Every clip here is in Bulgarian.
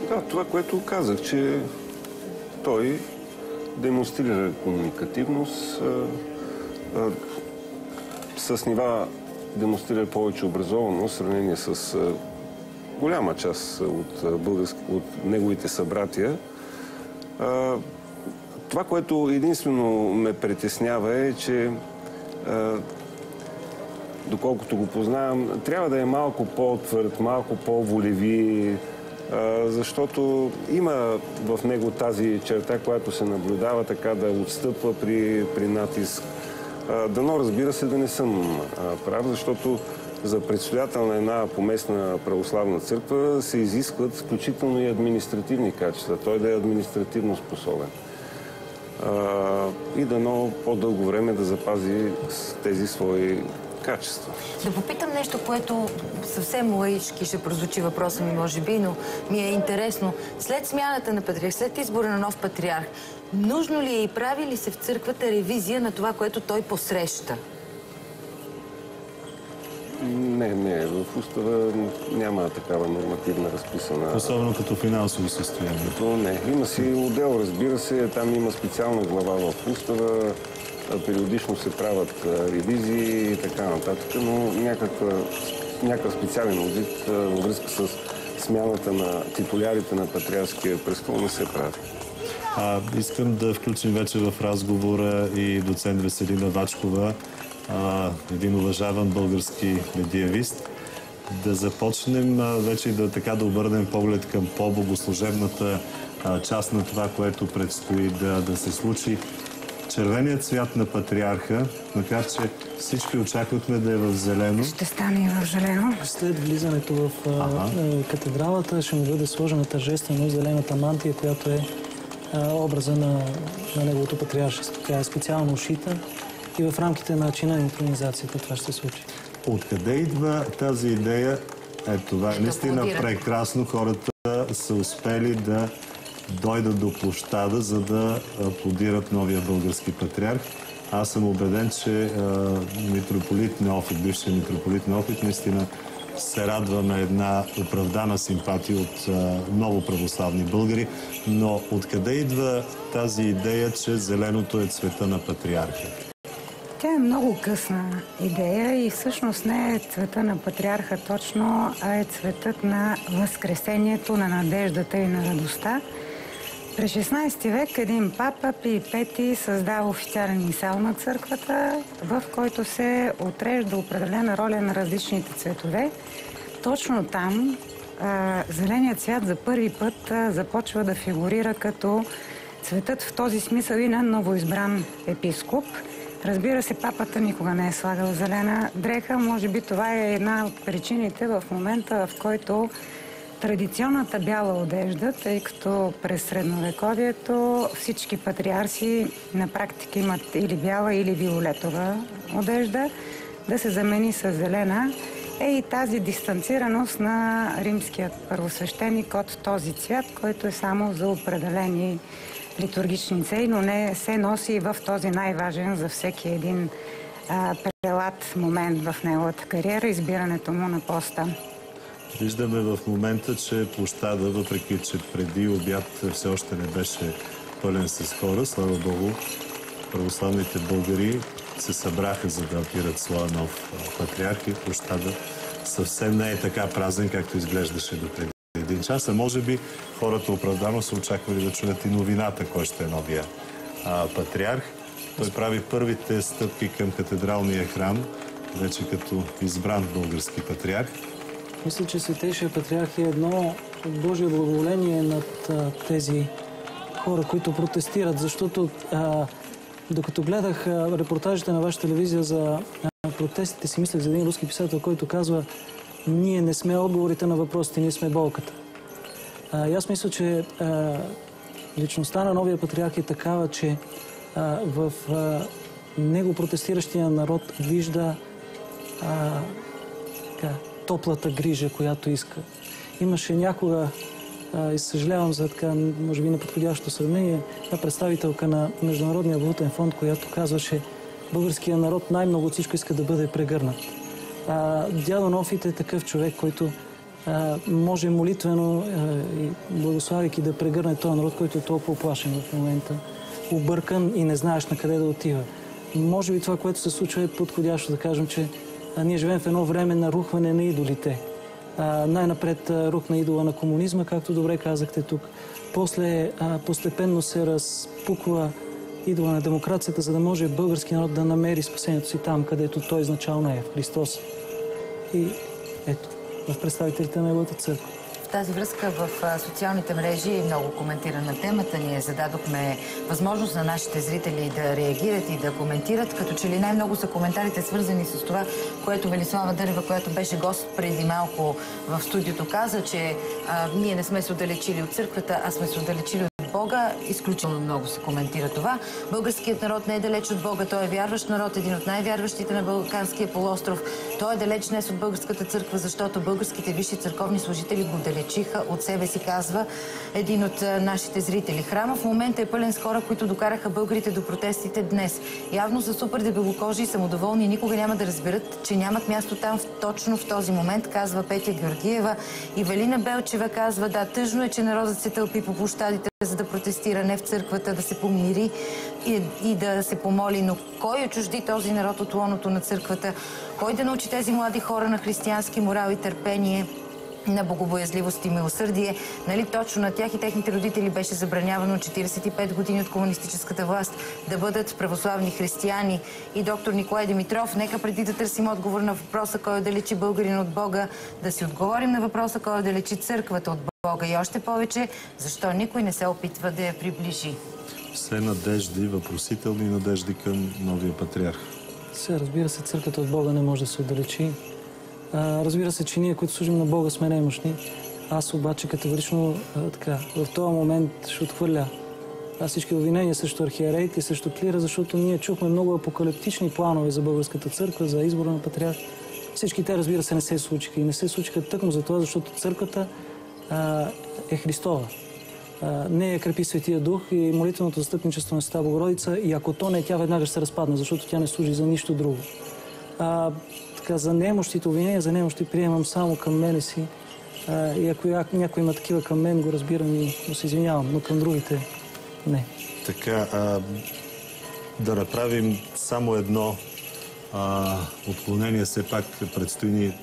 Да, това, което казах, че той демонстрира комуникативност, с нива демонстрира повече образованост в сравнение с голяма част от неговите събратия. Това, което единствено ме притеснява е, че доколкото го познавам, трябва да е малко по-твърд, малко по-волеви, защото има в него тази черта, която се наблюдава така да отстъпва при натиск. Дано, разбира се, да не съм прав, защото за предстоятел на една поместна православна църква се изискват включително и административни качества. Той да е административно способен. И дано по-дълго време да запази тези свои качества. Да попитам нещо, което съвсем лаически ще прозвучи въпроса ми, може би, но ми е интересно. След смяната на патриарх, след избора на нов патриарх, нужно ли е и прави ли се в църквата ревизия на това, което той посреща? Не. В устава няма такава нормативна разписана. Особено като финансово състояние. Не. Има си отдел, разбира се. Там има специална глава в устава. Периодично се правят ревизии и така нататък, но някакъв специален одит във връзка с смяната на титулярите на патриарския престол не се прави. Искам да включим вече в разговора и доцент Веселина Вачкова, един уважаван български медиавист. Да започнем вече да обърнем поглед към по-богослужебната част на това, което предстои да се случи. Червеният цвят на патриарха, макар че всички очаквахме да е в зелено. Ще стане и в зелено. След влизането в катедралата ще му бъде сложена тържествено зелената мантия, която е образа на неговото патриаршество. Тя е специално ушита и в рамките на чина на интронизацията това ще се случи. Откъде идва тази идея? Това е наистина прекрасно. Хората са успели да дойдат до площада, за да аплодират новия български патриарх. Аз съм убеден, че митрополит Неофит, бившия митрополит Неофит, наистина се радва на една оправдана симпатия от много православни българи. Но откъде идва тази идея, че зеленото е цвета на патриарха? Тя е много късна идея и всъщност не е цвета на патриарха точно, а е цветът на възкресението, на надеждата и на радостта. През 16 век един папа, Пий V, създава официален мисал на църквата, в който се отрежда определена роля на различните цветове. Точно там зеленият цвят за първи път започва да фигурира като цветът в този смисъл и на новоизбран епископ. Разбира се, папата никога не е слагал зелена дреха. Може би това е една от причините в момента, в който традиционната бяла одежда, тъй като през средновековието всички патриарси на практика имат или бяла, или виолетова одежда, да се замени с зелена, е и тази дистанцираност на римският първосвещеник от този цвят, който е само за определени литургични цели, но не се носи и в този най-важен за всеки един прелат момент в неговата кариера, избирането му на поста. Виждаме в момента, че площада, въпреки че преди обяд все още не беше пълен с хора, слава Богу, православните българи се събраха, за да апират своя нов патриарх и площада съвсем не е така празен, както изглеждаше до преди един час. А може би хората оправдано са очаквали да чуят и новината, кой ще е новия патриарх. Той прави първите стъпки към катедралния храм, вече като избран български патриарх. Мисля, че Светейшия патриарх е едно Божие благоволение над тези хора, които протестират, защото докато гледах репортажите на вашата телевизия за протестите, си мислех за един руски писател, който казва: ние не сме отговорите на въпросите, ние сме болката. И аз мисля, че личността на новия патриарх е такава, че в него протестиращия народ вижда топлата грижа, която иска. Имаше някога, и съжалявам за така, може би неподходящо сравнение, една представителка на Международния валутен фонд, която казваше: българският народ най-много от всичко иска да бъде прегърнат. Дядо Неофит е такъв човек, който може молитвено и благославяйки да прегърне този народ, който е толкова оплашен в момента, объркан и не знаеш на къде да отива. Може би това, което се случва, е подходящо да кажем, че ние живеем в едно време на рухване на идолите. Най-напред рухна идола на комунизма, както добре казахте тук. После постепенно се разпуква идола на демокрацията, за да може български народ да намери спасението си там, където той изначално е, в Христос. И ето, в представителите на Неговата църква. В тази връзка в социалните мрежи много коментирана темата. Ние зададохме възможност на нашите зрители да реагират и да коментират, като че ли най-много са коментарите свързани с това, което Велислава Дърева, която беше гост преди малко в студиото, каза, че ние не сме се отдалечили от църквата, а сме се отдалечили от Бога. Изключително много се коментира това. Българският народ не е далеч от Бога. Той е вярващ народ, един от най-вярващите на Балканския полуостров. Той е далеч днес от българската църква, защото българските висши църковни служители го далечиха от себе си, казва един от нашите зрители. Храма в момента е пълен с хора, които докараха българите до протестите днес. Явно са супер дебелокожи и самодоволни и никога няма да разберат, че нямат място там точно в този момент, казва Петя Георгиева. И Велина Белчева казва, да, тъжно е, че народът се тълпи по площадите, за да протестира, не в църквата, да се помири и да се помоли. Но кой отчужди този народ от лоното на църквата? Кой да научи тези млади хора на християнски морал и търпение, на богобоязливост и милосърдие? Нали точно на тях и техните родители беше забранявано 45 години от комунистическата власт да бъдат православни християни? И доктор Николай Димитров, нека преди да търсим отговор на въпроса кой отдалечи българин от Бога, да си отговорим на въпроса кой отдалечи църквата от Бога и още повече, защо никой не се опитва да я приближи. Все надежди, въпросителни надежди към новия патриарх. Разбира се, църквата от Бога не може да се отдалечи. Разбира се, че ние, които служим на Бога, сме немощни. Аз обаче категорично в този момент ще отхвърля всички обвинения срещу архиереите и срещу клира, защото ние чухме много апокалиптични планове за българската църква, за избора на патриарх. Всички те, разбира се, не се случиха. И не се случиха тъкмо за това, защото църквата е Христова. Не е крепи Светия Дух и молитвеното застъпничество на Света Богородица, и ако то не е, тя веднага ще се разпадне, защото тя не служи за нищо друго. За немощите, обвинения за немощи приемам само към мене си. И ако някой има такива към мен, го разбирам и му се извинявам, но към другите не. Така, да направим само едно отклонение. Все пак предстои ни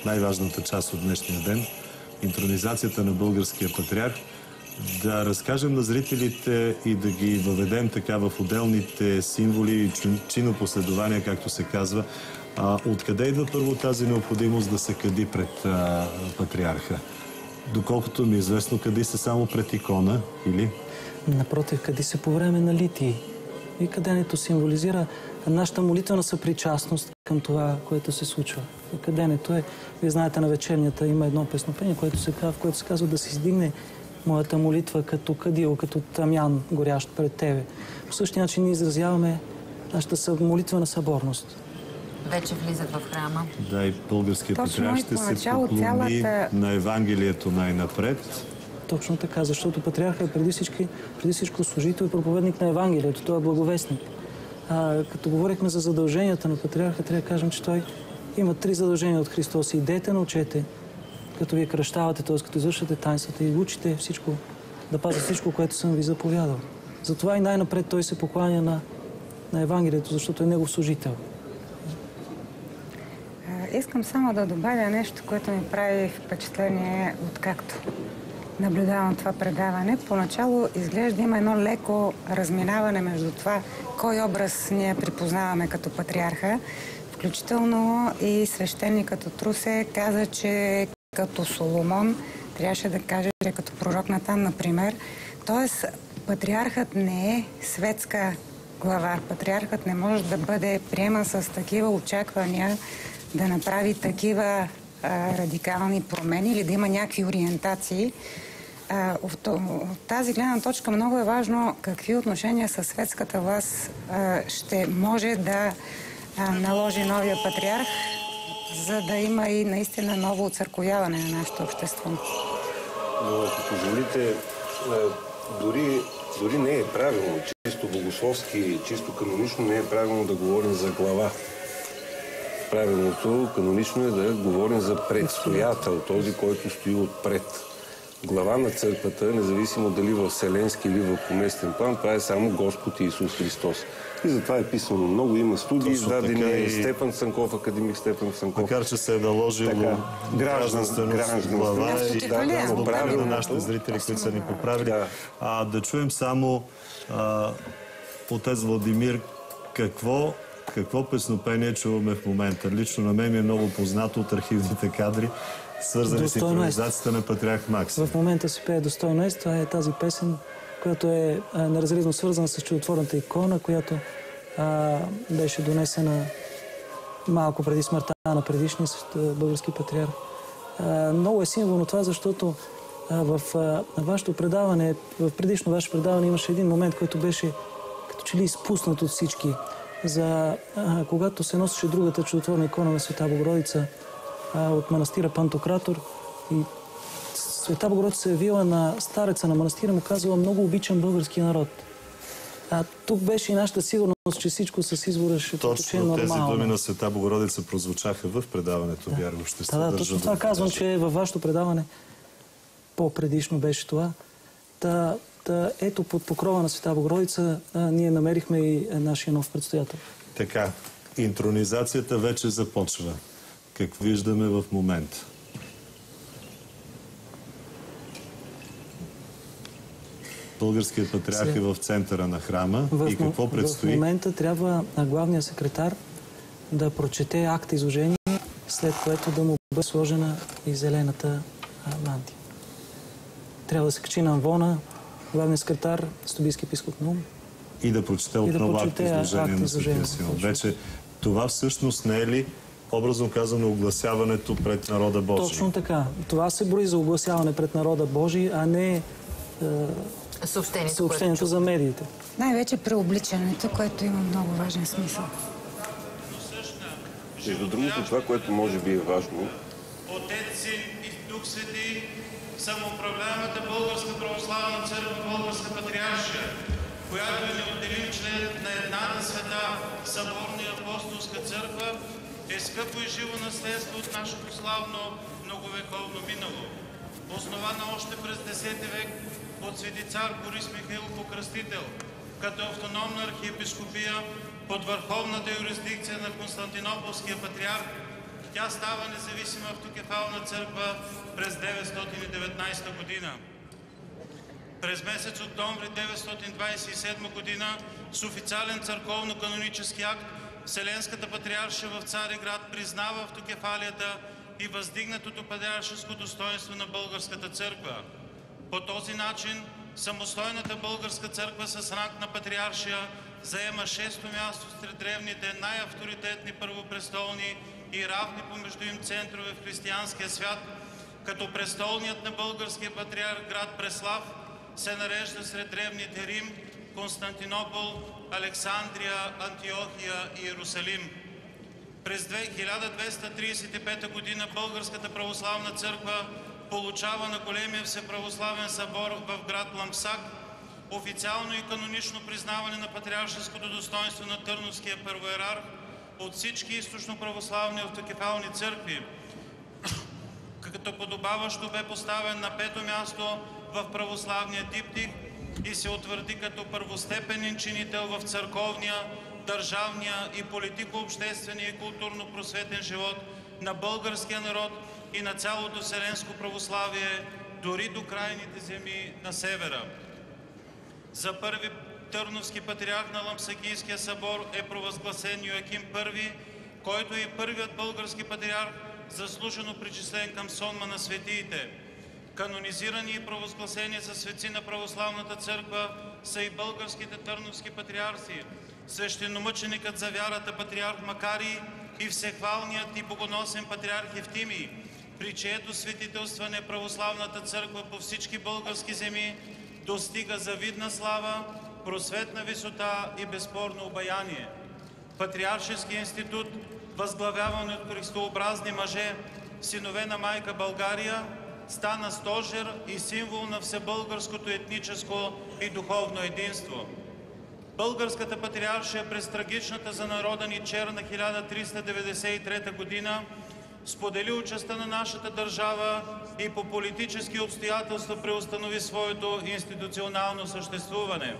най-важната част от днешния ден – интронизацията на българския патриарх. Да разкажем на зрителите и да ги въведем така в отделните символи и чинопоследования, както се казва. Откъде идва първо тази необходимост да се кади пред патриарха? Доколкото ми е известно, кади се само пред икона, или? Напротив, кади се по време на литии. И каденето символизира нашата молитвена съпричастност към това, което се случва. И каденето е, вие знаете, на вечернята има едно песнопение, в което се казва да се издигне моята молитва като кадил, като тамян горящ пред тебе. По същия начин ние изразяваме нашата молитвена съборност. Вече влизат в храма. Да, и българският патриарх ще се поклони на Евангелието най-напред. Точно така, защото патриарха е преди всичко служител и проповедник на Евангелието. Той е благовестник. Като говорихме за задълженията на патриарха, трябва да кажем, че той има 3 задължения от Христос. Идете, научете, като вие кръщавате, т.е. като извършвате таинствата и учите всичко, да пазите всичко, което съм ви заповядал. Затова и най-напред той се покланя на Евангелието, защото е негов служител. Искам само да добавя нещо, което ми прави впечатление, откакто наблюдавам това предаване. Поначало изглежда има едно леко разминаване между това, кой образ ние припознаваме като патриарха. Включително и свещеникът от Русе каза, че като Соломон, трябваше да каже, че като пророк Натан, например. Тоест, патриархът не е светска глава. Патриархът не може да бъде приеман с такива очаквания, да направи такива радикални промени или да има някакви ориентации. От тази гледна точка много е важно какви отношения със светската власт ще може да наложи новия патриарх, за да има и наистина ново оцърковяване на нашето общество. Но ако позволите, дори не е правилно, чисто богословски, чисто канонично не е правилно да говорим за глава. Правилното, канонично е да говорим за предстоятел, този, който стои отпред. Глава на църквата, независимо дали в вселенски или в поместен план, това е само Господ Исус Христос. И затова е писано много. Има студии, издадени Стефан Цанков, академик Стефан Цанков. Макар, че се е наложило гражданственост глава и да на нашите зрители, които са ни поправили. Да чуем само отец Владимир, какво песнопение чуваме в момента. Лично на мен ми е много познато от архивните кадри, свързани с интронизацията на патриарх Максим. В момента се пее Достойно есть. Това е тази песен, която е неразривно свързана с чудотворната икона, която беше донесена малко преди смъртта на предишния български патриарх. Много е символно това, защото в вашето предаване, в предишно ваше предаване имаше един момент, който беше като че ли изпуснат от всички. Когато се носеше другата чудотворна икона на Света Богородица от манастира Пантократор, и Света Богородица се явила на стареца на манастира, му казала: много обичам българския народ. Тук беше и нашата сигурност, че всичко с избора ще протече нормално. Точно тези думи на Света Богородица прозвучаха в предаването, вярвам, ще се държа. Точно това казвам, че във вашето предаване по-предишно беше това. Ето под покрова на Света Богородица ние намерихме и нашия нов предстоятел. Така, интронизацията вече започва. Как виждаме в момента. Българският патриарх е в центъра на храма. И какво предстои? В момента трябва главният секретар да прочете акта изложение, след което да му бъде сложена и зелената мантия. Трябва да се качи на амвона главният секретар, Стобийски епископ Наум. И да прочете отново акта изложение на Светия Синод. Вече това всъщност не е ли, образно казано, огласяването пред народа Божий? Точно така. Това се брои за огласяване пред народа Божий, а не съобщението за медиите. Най-вече преобличането, което има много важен смисъл. Между другото, това, което може би е важно. Отец, Син и Дух Свети, самоуправляемата Българска православна църква, Българска патриаршия, която е неотделим член на едната света, съборна и апостолска църква, е скъпо и живо наследство от нашето славно многовековно минало. Основана още през X век от свети цар Борис Михаил Покръстител, като автономна архиепископия под върховната юрисдикция на Константинополския патриарх, тя става независима автокефална църква през 919 година. През месец октомври 927 година с официален църковно-канонически акт Вселенската патриаршия в Цариград признава автокефалията и въздигнатото патриаршеско достоинство на българската църква. По този начин самостойната българска църква с ранг на патриаршия заема 6-то място сред древните най-авторитетни първопрестолни и равни помежду им центрове в християнския свят, като престолният на българския патриарх град Преслав се нарежда сред древните Рим, Константинопол, Александрия, Антиохия и Иерусалим. През 1235 година Българската православна църква получава на големия всеправославен събор в град Ламсак официално и канонично признаване на патриаршеското достоинство на Търновския първоиерарх от всички източно-православни автокефални църкви, като подобаващо бе поставен на 5-то място в православния диптих и се утвърди като първостепенен чинител в църковния, държавния и политико-обществения и културно-просветен живот на българския народ и на цялото вселенско православие, дори до крайните земи на севера. За първи търновски патриарх на Ламсакийския събор е провъзгласен Йоаким I, който е и първият български патриарх, заслужено причислен към сонма на светиите. Канонизирани и провъзгласени за светци на православната църква са и българските търновски патриарси, свещеномъченикът за вярата патриарх Макарий и всехвалният и богоносен патриарх Евтимий, при чието светителстване православната църква по всички български земи достига завидна слава, просветна висота и безспорно обаяние. Патриаршески институт, възглавяван от христообразни мъже, синове на майка България, стана стожер и символ на всебългарското етническо и духовно единство. Българската патриаршия през трагичната за народа ни черна 1393 година сподели участта на нашата държава и по политически обстоятелства преустанови своето институционално съществуване.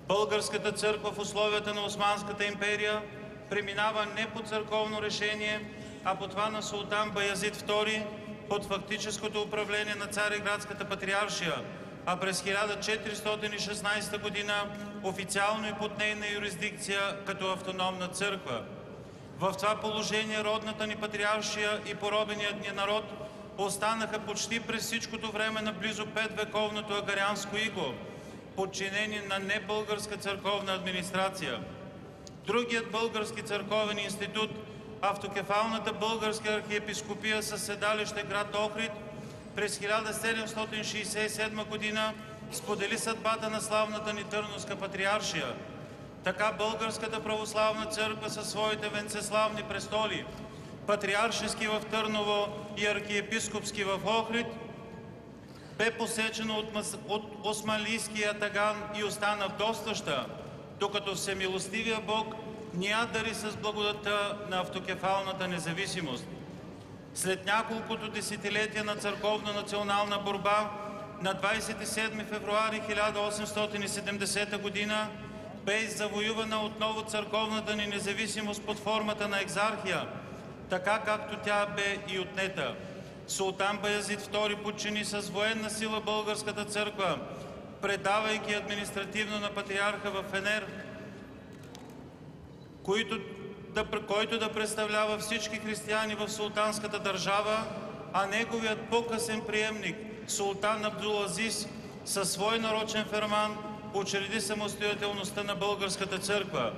Българската църква в условията на Османската империя преминава не по църковно решение, а по това на султан Баязид II под фактическото управление на Цариградската патриаршия, а през 1416 година официално и под нейна юрисдикция като автономна църква. В това положение родната ни патриаршия и поробеният ни народ останаха почти през всичкото време на близо 5-вековното агарянско иго, подчинени на небългарска църковна администрация. Другият български църковен институт, автокефалната българска архиепископия със седалище град Охрид, през 1767 година сподели съдбата на славната ни Търновска патриаршия. Така Българската православна църква със своите венцеславни престоли, патриаршески в Търново и архиепископски в Охрид, бе посечено от османлийския таган и остана вдовстваща, докато всемилостивия Бог ни я дари с благодата на автокефалната независимост. След няколкото десетилетия на църковно-национална борба, на 27 февруари 1870 година бе завоювана отново църковната ни независимост под формата на екзархия, така както тя бе и отнета. Султан Баязид II подчини с военна сила българската църква, предавайки административно на патриарха в Фенер, който да представлява всички християни в султанската държава, а неговият по-късен приемник, султан Абдулазис, със свой нарочен ферман учреди самостоятелността на българската църква.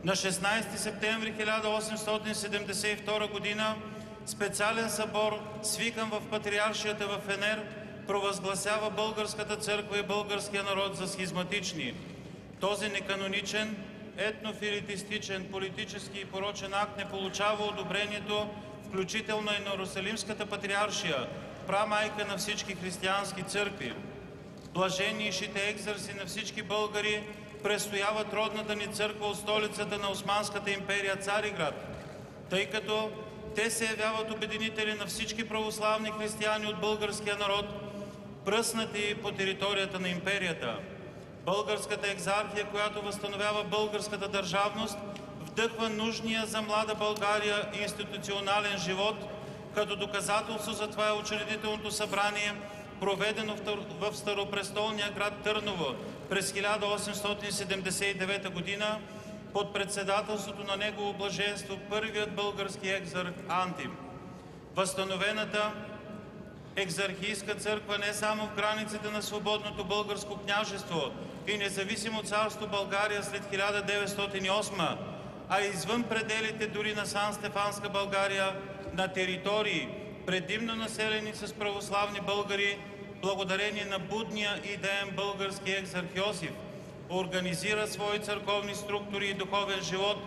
На 16 септември 1872 година специален събор, свикан в патриаршията в Фенер, провъзгласява българската църква и българския народ за схизматични. Този неканоничен, етнофилитистичен, политически и порочен акт не получава одобрението, включително и на Иерусалимската патриаршия, прамайка на всички християнски църкви. Блаженнейшите екзарси на всички българи престояват родната ни църква от столицата на Османската империя Цариград, тъй като те се явяват обединители на всички православни християни от българския народ, пръснати по територията на империята. Българската екзархия, която възстановява българската държавност, вдъхва нужния за млада България институционален живот, като доказателство за това е учредителното събрание, проведено в старопрестолния град Търново през 1879 година под председателството на Негово блаженство първият български екзарх Антим. Възстановената екзархийска църква не само в границите на свободното българско княжество и независимо царство България след 1908, а извън пределите дори на Сан-Стефанска България, на територии, предимно населени с православни българи, благодарение на будния идеен български екзарх Йосиф, организира свои църковни структури и духовен живот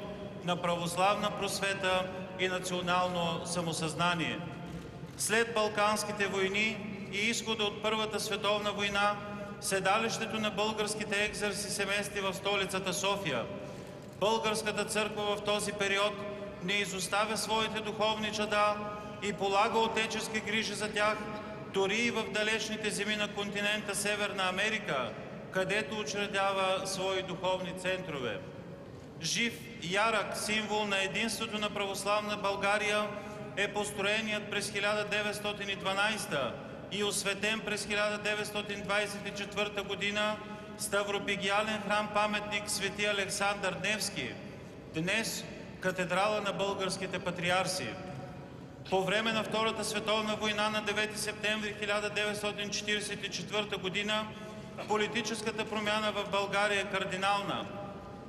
на православна просвета и национално самосъзнание. След Балканските войни и изхода от Първата световна война, седалището на българските екзарси се мести в столицата София. Българската църква в този период не изоставя своите духовни чада и полага отечески грижи за тях, дори и в далечните земи на континента Северна Америка, където учредява свои духовни центрове. Жив, ярък символ на единството на православна България е построеният през 1912 и осветен през 1924 година ставропигиален храм-паметник Свети Александър Невски, днес катедрала на българските патриарси. По време на Втората световна война на 9 септември 1944 година политическата промяна в България е кардинална.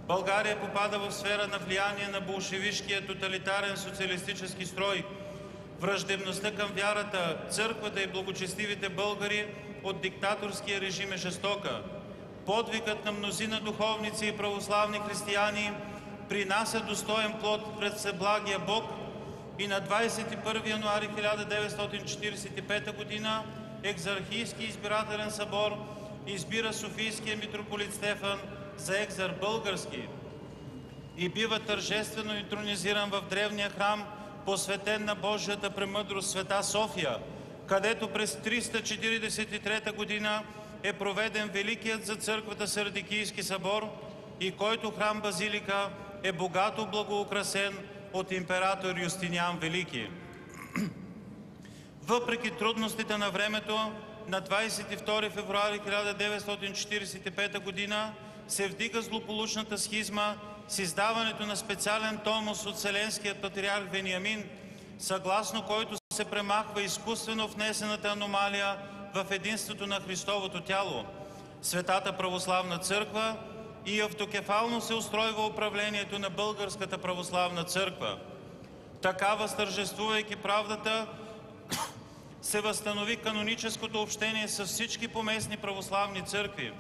България попада в сфера на влияние на болшевишкия тоталитарен социалистически строй. Враждебността към вярата, църквата и благочестивите българи от диктаторския режим е жестока. Подвигът на мнозина духовници и православни християни принася достоен плод пред Всеблагия Бог и на 21 януари 1945 година Екзархийски избирателен събор избира Софийския митрополит Стефан за екзар български и бива тържествено интронизиран в древния храм, посветен на Божията премъдрост Света София, където през 343 година е проведен Великият за църквата Сърдикийски събор и който храм-базилика е богато благоукрасен от император Юстиниан Велики. Въпреки трудностите на времето, на 22 февруари 1945 година се вдига злополучната схизма с издаването на специален томос от Вселенският патриарх Вениамин, съгласно който се премахва изкуствено внесената аномалия в единството на Христовото тяло. Светата православна църква и автокефално се устройва управлението на Българската православна църква. Така, възтържествувайки правдата, се възстанови каноническото общение с всички поместни православни църкви.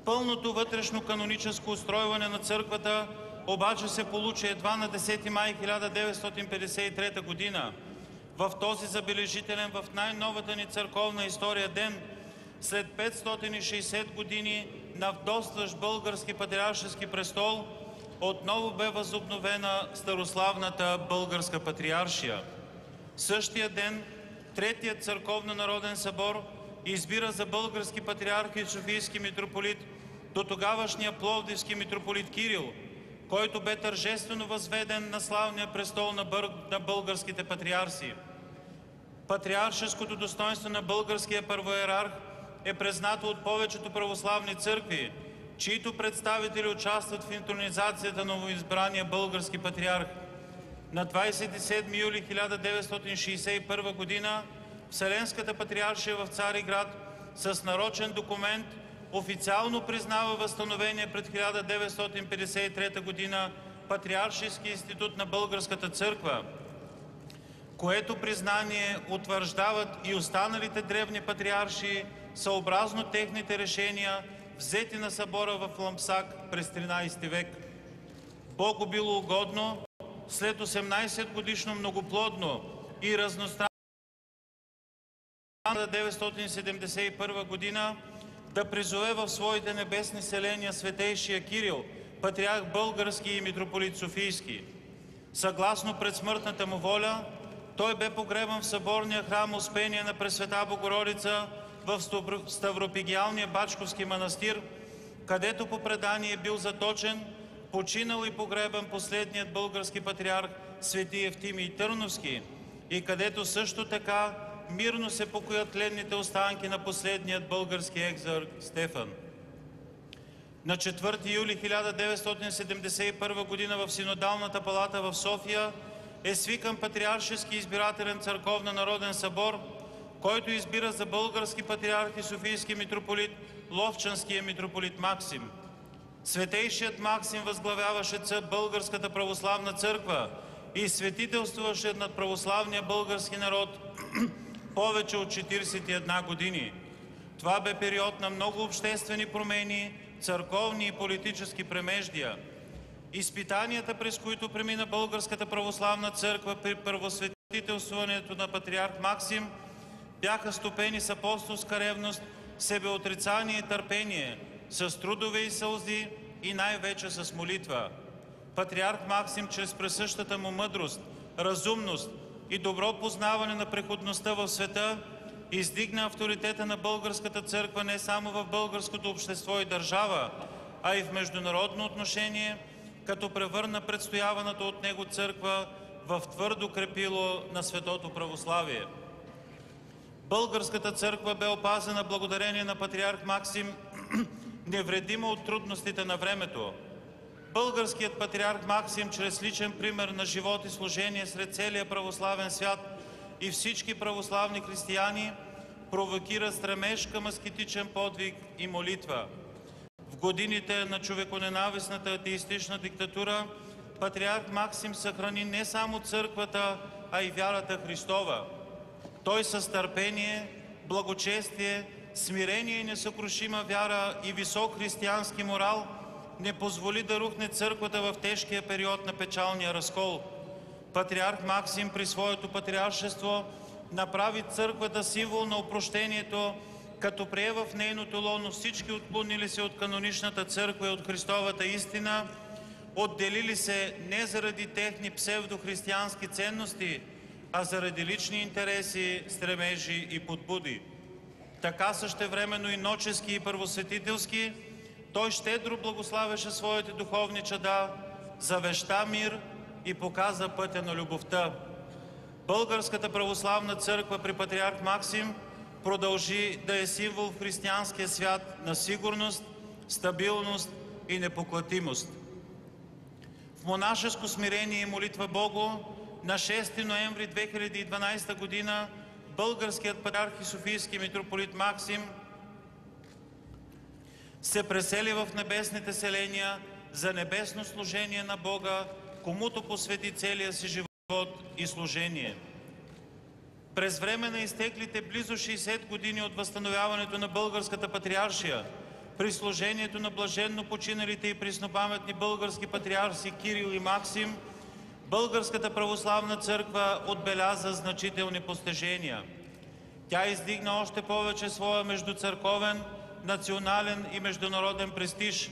Пълното вътрешно каноническо устройване на църквата обаче се получи едва на 10 май 1953 година. В този забележителен в най-новата ни църковна история ден, след 560 години на вдовстващ български патриаршески престол, отново бе възобновена старославната българска патриаршия. Същия ден Третият църковно-народен събор избира за български патриарх и софийски митрополит до тогавашния пловдивски митрополит Кирил, който бе тържествено възведен на славния престол на българските патриарси. Патриаршеското достоинство на българския първоиерарх е признато от повечето православни църкви, чието представители участват в интронизацията на новоизбрания български патриарх. На 27 юли 1961 година Вселенската патриаршия в Цариград с нарочен документ официално признава възстановение пред 1953 година Патриаршески институт на Българската църква, което признание утвърждават и останалите древни патриарши съобразно техните решения, взети на събора в Ламсак през 13 век. Богу било угодно след 18-годишно многоплодно и разностранно 1971 година да призове в своите небесни селения светейшия Кирил, патриарх български и митрополит Софийски. Съгласно предсмъртната му воля, той бе погребан в съборния храм Успение на Пресвета Богородица в Ставропигиалния Бачковски манастир, където по предание е бил заточен, починал и погребан последният български патриарх свети Евтимий Търновски и където също така мирно се покоят тленните останки на последният български екзарх Стефан. На 4 юли 1971 година в Синодалната палата в София е свикан Патриаршески избирателен църковно-народен събор, който избира за български патриарх и софийски митрополит ловчанския митрополит Максим. Светейшият Максим възглавяваше Българската православна църква и светителствуваше над православния български народ повече от 41 години. Това бе период на много обществени промени, църковни и политически премеждия. Изпитанията, през които премина Българската православна църква при първосветителствуването на патриарх Максим, бяха стопени с апостолска ревност, себеотрицание и търпение, с трудове и сълзи и най-вече с молитва. Патриарх Максим чрез присъщата му мъдрост, разумност и добро познаване на преходността в света издигна авторитета на българската църква не само в българското общество и държава, а и в международно отношение, като превърна предстояваната от него църква в твърдо крепило на светото православие. Българската църква бе опазена благодарение на патриарх Максим невредима от трудностите на времето. Българският патриарх Максим чрез личен пример на живот и служение сред целия православен свят и всички православни християни провокира стремеж към аскетичен подвиг и молитва. В годините на човеконенавистната атеистична диктатура патриарх Максим съхрани не само църквата, а и вярата Христова. Той с търпение, благочестие, смирение и несъкрушима вяра и висок християнски морал не позволи да рухне църквата в тежкия период на печалния разкол. Патриарх Максим при своето патриаршество направи църквата символ на опрощението като прие в нейното лоно всички отклонили се от каноничната църква и от Христовата истина, отделили се не заради техни псевдохристиянски ценности, а заради лични интереси, стремежи и подбуди. Така същевременно и ночески и първосветителски, той щедро благославяше своите духовни чада, завеща мир и показа пътя на любовта. Българската православна църква при патриарх Максим продължи да е символ в християнския свят на сигурност, стабилност и непоклатимост. В монашеско смирение и молитва Богу на 6 ноември 2012 година българският патриарх и софийски митрополит Максим се пресели в небесните селения за небесно служение на Бога, комуто посвети целия си живот и служение. През време на изтеклите близо 60 години от възстановяването на българската патриаршия, при служението на блаженно починалите и преснопаметни български патриарси Кирил и Максим, Българската православна църква отбеляза значителни постижения. Тя издигна още повече своя междуцърковен, национален и международен престиж,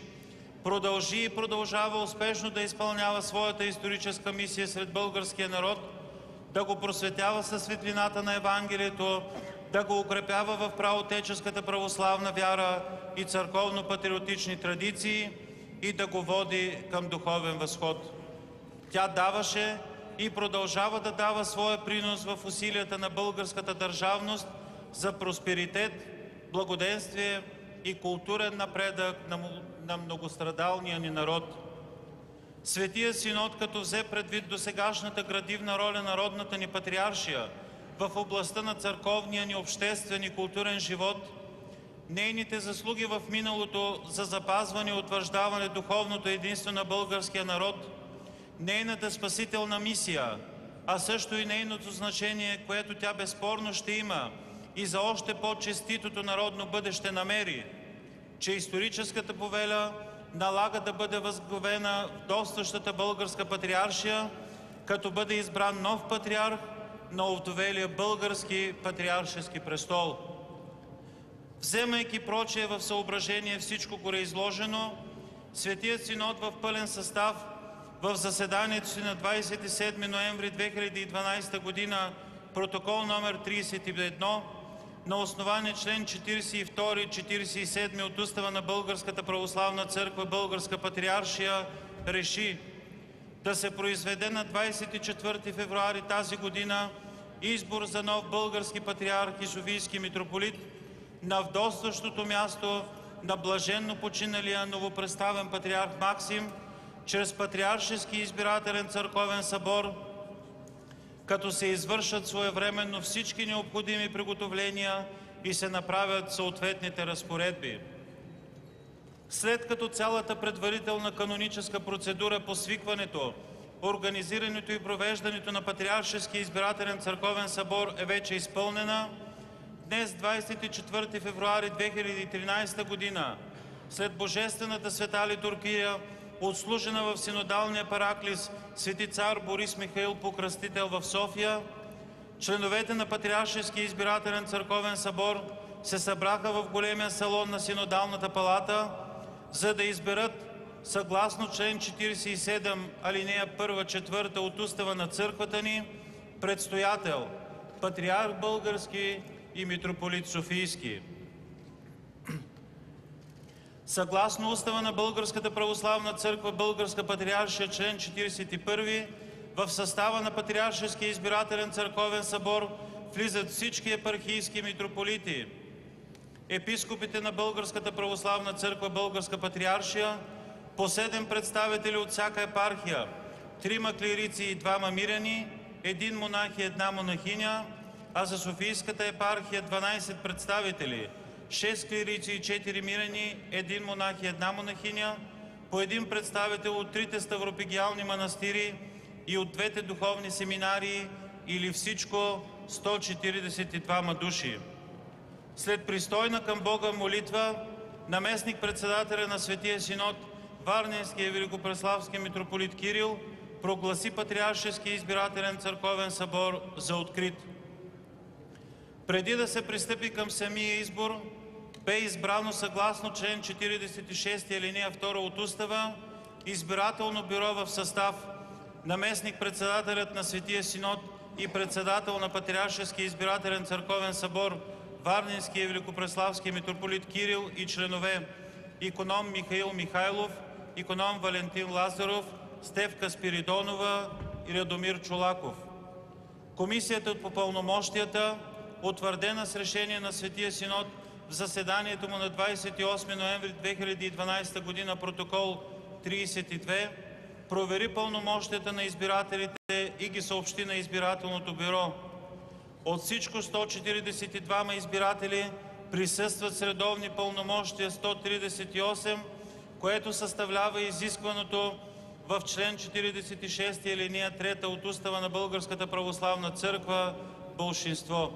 продължи и продължава успешно да изпълнява своята историческа мисия сред българския народ, да го просветява със светлината на Евангелието, да го укрепява в праотеческата православна вяра и църковно-патриотични традиции и да го води към духовен възход. Тя даваше и продължава да дава своя принос в усилията на българската държавност за просперитет, благоденствие и културен напредък на многострадалния ни народ. Светия Синод, като взе предвид досегашната градивна роля на родната ни патриаршия в областта на църковния ни обществен и културен живот, нейните заслуги в миналото за запазване и утвърждаване духовното единство на българския народ, нейната спасителна мисия, а също и нейното значение, което тя безспорно ще има и за още по-честитото народно бъдеще намери, че историческата повеля налага да бъде възглавена вдовстващата българска патриаршия, като бъде избран нов патриарх на овдовелия български патриаршески престол. Вземайки прочее в съображение всичко гореизложено, Светият Синод в пълен състав в заседанието си на 27 ноември 2012 година, протокол номер 31, на основание член 42-47 от Устава на Българската православна църква, Българска патриаршия, реши да се произведе на 24 февруари тази година избор за нов български патриарх и софийски митрополит на вдовстващото място на блаженно починалия новопредставен патриарх Максим, чрез Патриаршески избирателен църковен събор, като се извършат своевременно всички необходими приготовления и се направят съответните разпоредби. След като цялата предварителна каноническа процедура по свикването, организирането и провеждането на Патриаршески избирателен църковен събор е вече изпълнена, днес, 24 февруари 2013 година, след Божествената света литургия, отслужена в синодалния параклис Свети цар Борис Михаил Покръстител в София, членовете на Патриаршески избирателен църковен събор се събраха в големия салон на Синодалната палата, за да изберат, съгласно член 47, алинея 1-4 от Устава на църквата ни, предстоятел, патриарх български и митрополит софийски. Съгласно Устава на Българската православна църква, Българска патриаршия, член 41, в състава на Патриаршеския избирателен църковен събор влизат всички епархийски митрополити, епископите на Българската православна църква, Българска патриаршия, по 7 представители от всяка епархия, 3 клирици и 2 миряни, 1 монах и 1 монахиня, а за Софийската епархия 12 представители, 6 клирици и 4 миряни, 1 монах и 1 монахиня, по 1 представител от 3 ставропигиални манастири и от 2 духовни семинарии, или всичко 142 души. След пристойна към Бога молитва, наместник-председателя на Светия Синод, Варненския великопреславски митрополит Кирил, прогласи Патриаршески избирателен църковен събор за открит. Преди да се пристъпи към самия избор, бе избрано съгласно член 46 алинея 2 от Устава избирателно бюро в състав наместник-председателят на Светия Синод и председател на Патриаршеския избирателен църковен събор Варненския и Великопреславски митрополит Кирил и членове иконом Михаил Михайлов, иконом Валентин Лазаров, Стефка Спиридонова и Радомир Чолаков. Комисията по пълномощията, утвърдена с решение на Светия Синод в заседанието му на 28 ноември 2012 година, протокол 32, провери пълномощията на избирателите и ги съобщи на избирателното бюро. От всичко 142 избиратели присъстват с редовни пълномощия 138, което съставлява изискваното в член 46 алинея 3 от Устава на Българската православна църква болшинство.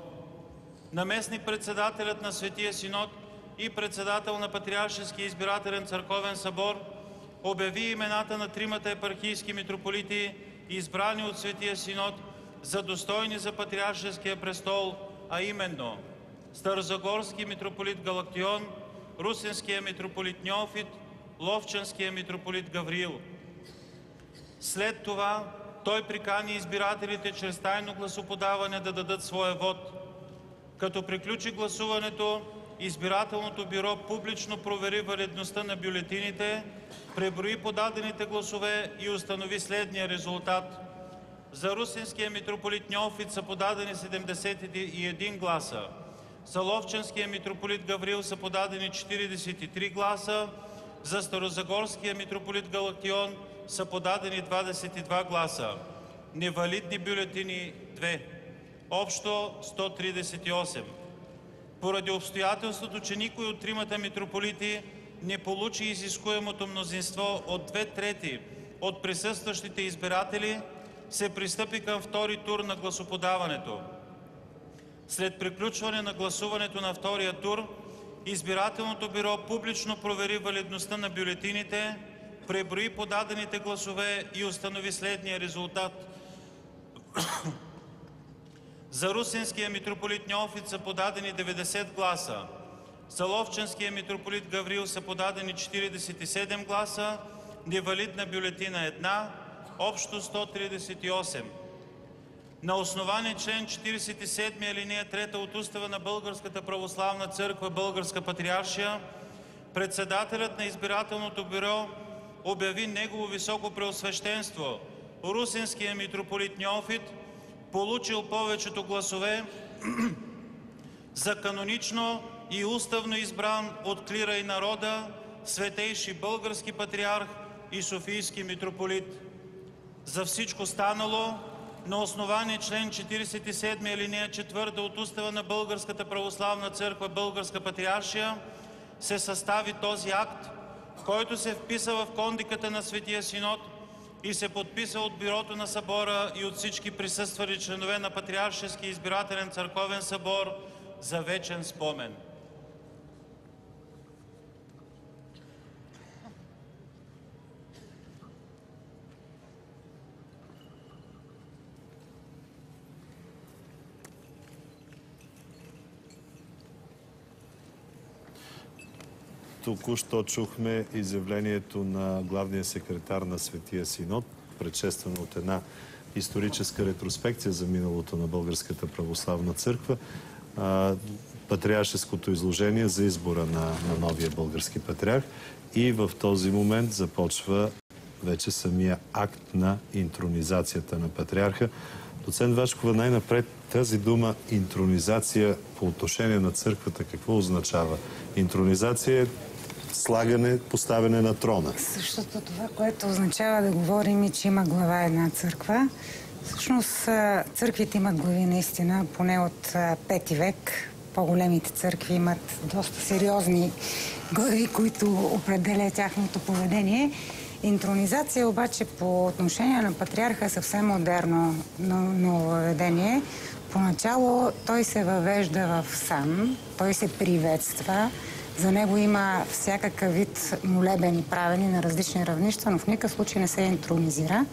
Наместник-председателят на Светия Синод и председател на Патриаршеския избирателен църковен събор обяви имената на тримата епархийски митрополити, избрани от Светия Синод за достойни за Патриаршеския престол, а именно Старозагорски митрополит Галактион, Русенския митрополит Неофит, Ловчанския митрополит Гавриил. След това той прикани избирателите чрез тайно гласоподаване да дадат своя вод. Като приключи гласуването, избирателното бюро публично провери валидността на бюлетините, преброи подадените гласове и установи следния резултат. За Русенския митрополит Неофит са подадени 71 гласа. За Ловчанския митрополит Гавриил са подадени 43 гласа. За Старозагорския митрополит Галактион са подадени 22 гласа. Невалидни бюлетини 2. Общо 138. Поради обстоятелството, че никой от тримата митрополити не получи изискуемото мнозинство от 2/3 от присъстващите избиратели, се пристъпи към втори тур на гласоподаването. След приключване на гласуването на втория тур, избирателното бюро публично провери валидността на бюлетините, преброи подадените гласове и установи следния резултат. За Русенския митрополит Неофит са подадени 90 гласа. За Ловчанския митрополит Гавриил са подадени 47 гласа, невалидна бюлетина 1, общо 138. На основание член 47 алинея 3 от Устава на Българската православна църква Българска патриаршия, председателят на избирателното бюро обяви негово високо преосвещенство Русенския митрополит Неофит, получил повечето гласове за канонично и уставно избран от клира и народа светейши български патриарх и софийски митрополит. За всичко станало, на основание член 47 алинея 4 от Устава на Българската православна църква Българска патриаршия, се състави този акт, който се вписа в кондиката на Светия Синод и се подписа от Бюрото на събора и от всички присъствали членове на Патриаршеския избирателен църковен събор за вечен спомен. Току-що чухме изявлението на главния секретар на Светия Синод, предшествано от една историческа ретроспекция за миналото на Българската православна църква, патриаршеското изложение за избора на новия български патриарх. И в този момент започва вече самия акт на интронизацията на патриарха. Доцент Вачкова, най-напред тази дума интронизация по отношение на църквата какво означава? Интронизация е слагане, поставяне на трона. Същото това, което означава да говорим и че има глава една църква. Всъщност църквите имат глави наистина, поне от 5 век. По-големите църкви имат доста сериозни глави, които определят тяхното поведение. Интронизация обаче по отношение на патриарха е съвсем модерно нововъведение. Поначало той се въвежда в сан, той се приветства. За него има всякакъв вид молебени правени на различни равнища, но в никакъв случай не се интронизира,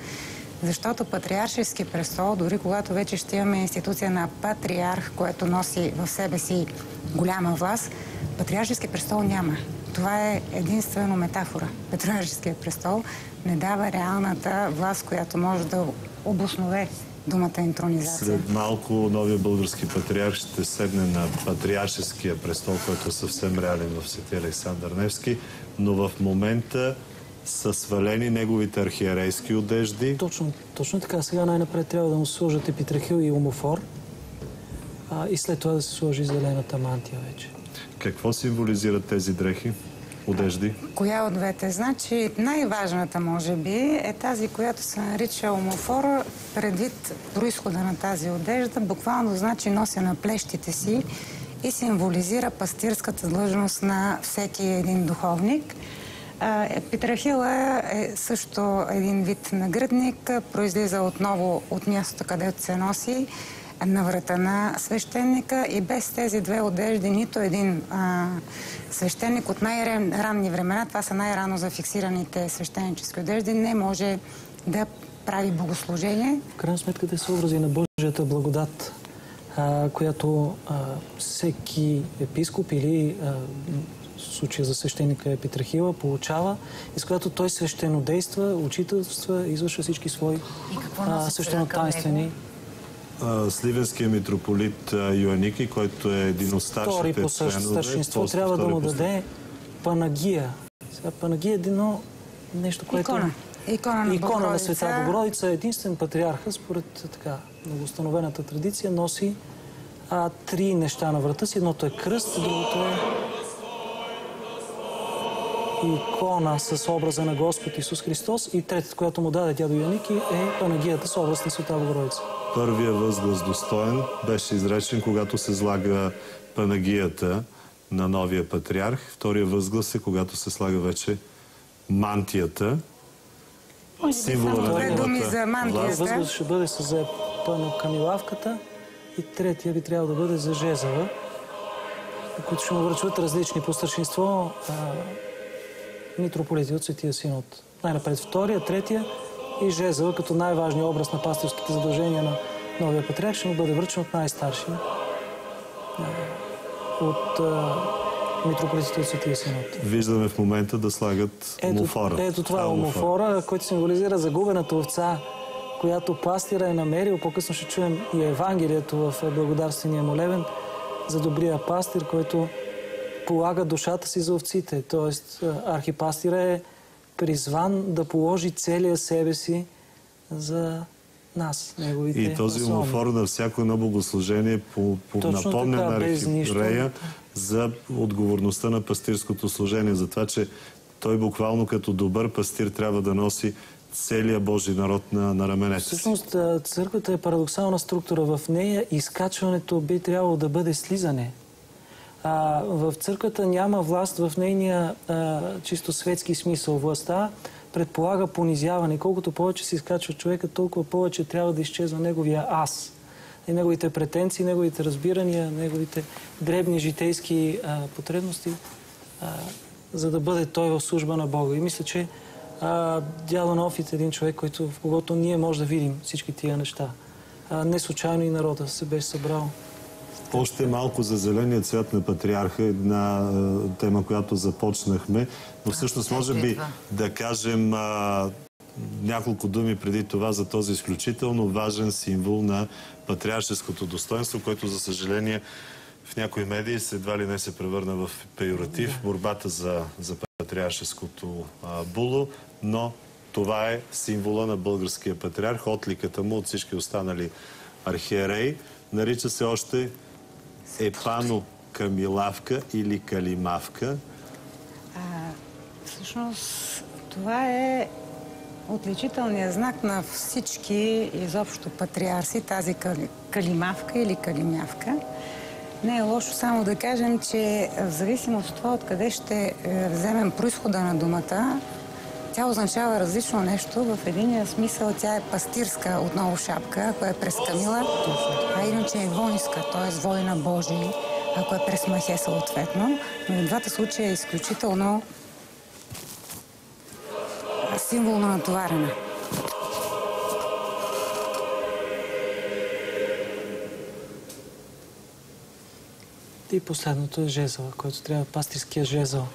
защото патриаршески престол, дори когато вече ще имаме институция на патриарх, което носи в себе си голяма власт, Патриаршески престол няма. Това е единствено метафора. Патриаршеският престол не дава реалната власт, която може да обоснове думата интронизация. След малко новия български патриарх ще седне на патриаршеския престол, който е съвсем реален в Свети Александър Невски, но в момента са свалени неговите архиерейски одежди. Точно така. Сега най-напред трябва да му сложат епитрахил и омофор и след това да се сложи зелената мантия вече. Какво символизират тези дрехи, одежди? Коя от двете? Значи най-важната, може би, е тази, която се нарича омофора, предвид произхода на тази одежда. Буквално значи нося на плещите си и символизира пастирската длъжност на всеки един духовник. Епитрахила е също един вид нагръдник, произлиза отново от мястото, където се носи на врата на свещеника, и без тези две одежди нито един свещеник от най-ранни времена, това са най-рано зафиксираните свещенически одежди, не може да прави богослужение. В крайна сметка те са образи на Божията благодат, която всеки епископ или в случая за свещеника Епитрахила получава, и с която той свещенодейства, учителства, извършва всички свои свещенотайнствени. Сливенският митрополит Йоанники, който е един от старшите членове. Втори по същество трябва да му даде панагия. Сега панагия е едно нещо, което... Икона на Света Богородица. Единствен патриарха, според така многоустановената традиция, носи три неща на врата си. Едното е кръст, другото е икона с образа на Господ Исус Христос, и третата, която му даде дядо Йоаники, е панагията с образ на Света Богородица. Първия възглас достоен беше изречен, когато се слага панагията на новия патриарх. Втория възглас е, когато се слага вече мантията. Символа на неговата възглас ще бъде за панокамилавката, и третия би трябвало да бъде за жезъла, които ще му връчват различни по старшинство митрополити от Светия Синод. Най-напред втория, третия и жезъл, като най-важният образ на пастирските задължения на новия патриарх, ще му бъде връчен от най-старшия от митрополитите от Светия Синод. Виждаме в момента да слагат омофора. Ето това е омофора, който символизира загубената овца, която пастира е намерил. По-късно ще чуем и Евангелието в благодарствения молебен за добрия пастир, който полага душата си за овците. Тоест, архипастира е призван да положи целия себе си за нас, неговите. И този омофор на всяко едно богослужение напомня на архиерея за отговорността на пастирското служение, за това, че той буквално като добър пастир трябва да носи целия Божий народ на раменете. Всъщност, църквата е парадоксална структура. В нея изкачването би трябвало да бъде слизане. В църквата няма власт в нейния чисто светски смисъл. Властта предполага понизяване. Колкото повече се изкачва човека, толкова повече трябва да изчезва неговия аз. И неговите претенции, неговите разбирания, неговите дребни житейски потребности, за да бъде той в служба на Бога. И мисля, че дядо Неофит е един човек, в когото ние може да видим всички тия неща. Не случайно и народа се беше събрал. Още малко за зеления цвят на патриарха, една тема, която започнахме, но всъщност може би да кажем няколко думи преди това за този изключително важен символ на патриаршеското достоинство, който за съжаление в някои медии едва ли не се превърна в пеjoратив, борбата за патриаршеското було, но това е символа на българския патриарх, отликата му от всички останали архиереи. Нарича се още епанокамилавка или калимавка. Всъщност това е отличителният знак на всички изобщо патриарси, тази калимавка или калимявка. Не е лошо само да кажем, че в зависимост от това откъде ще вземем произхода на думата, тя означава различно нещо. В единия смисъл тя е пастирска, отново шапка, ако е през Камила, а иначе е войнска, т.е. война Божий, ако е през Махе съответно. Но в двата случая е изключително символно натоварена. И последното е жезъл, който трябва пастирския жезъл.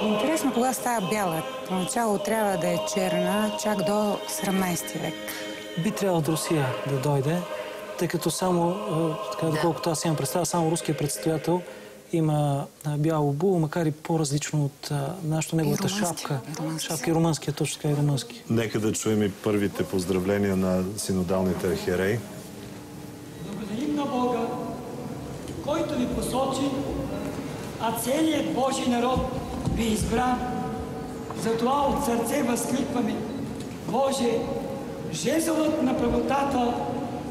Интересно кога става бяла. Поначало трябва да е черна, чак до 17 век. Би трябвало от Русия да дойде, тъй като само, така, доколкото аз имам представа, само руският предстоятел има бяло обуло, макар и по-различно от нашата неговата шапка. Шапка и румънския, точно така и румънски. Нека да чуем и първите поздравления на синодалните архиереи. Благодарим на Бога, който ви посочи, а целият Божий народ ви избра. Затова от сърце възкликваме: Боже, жезълът на правотата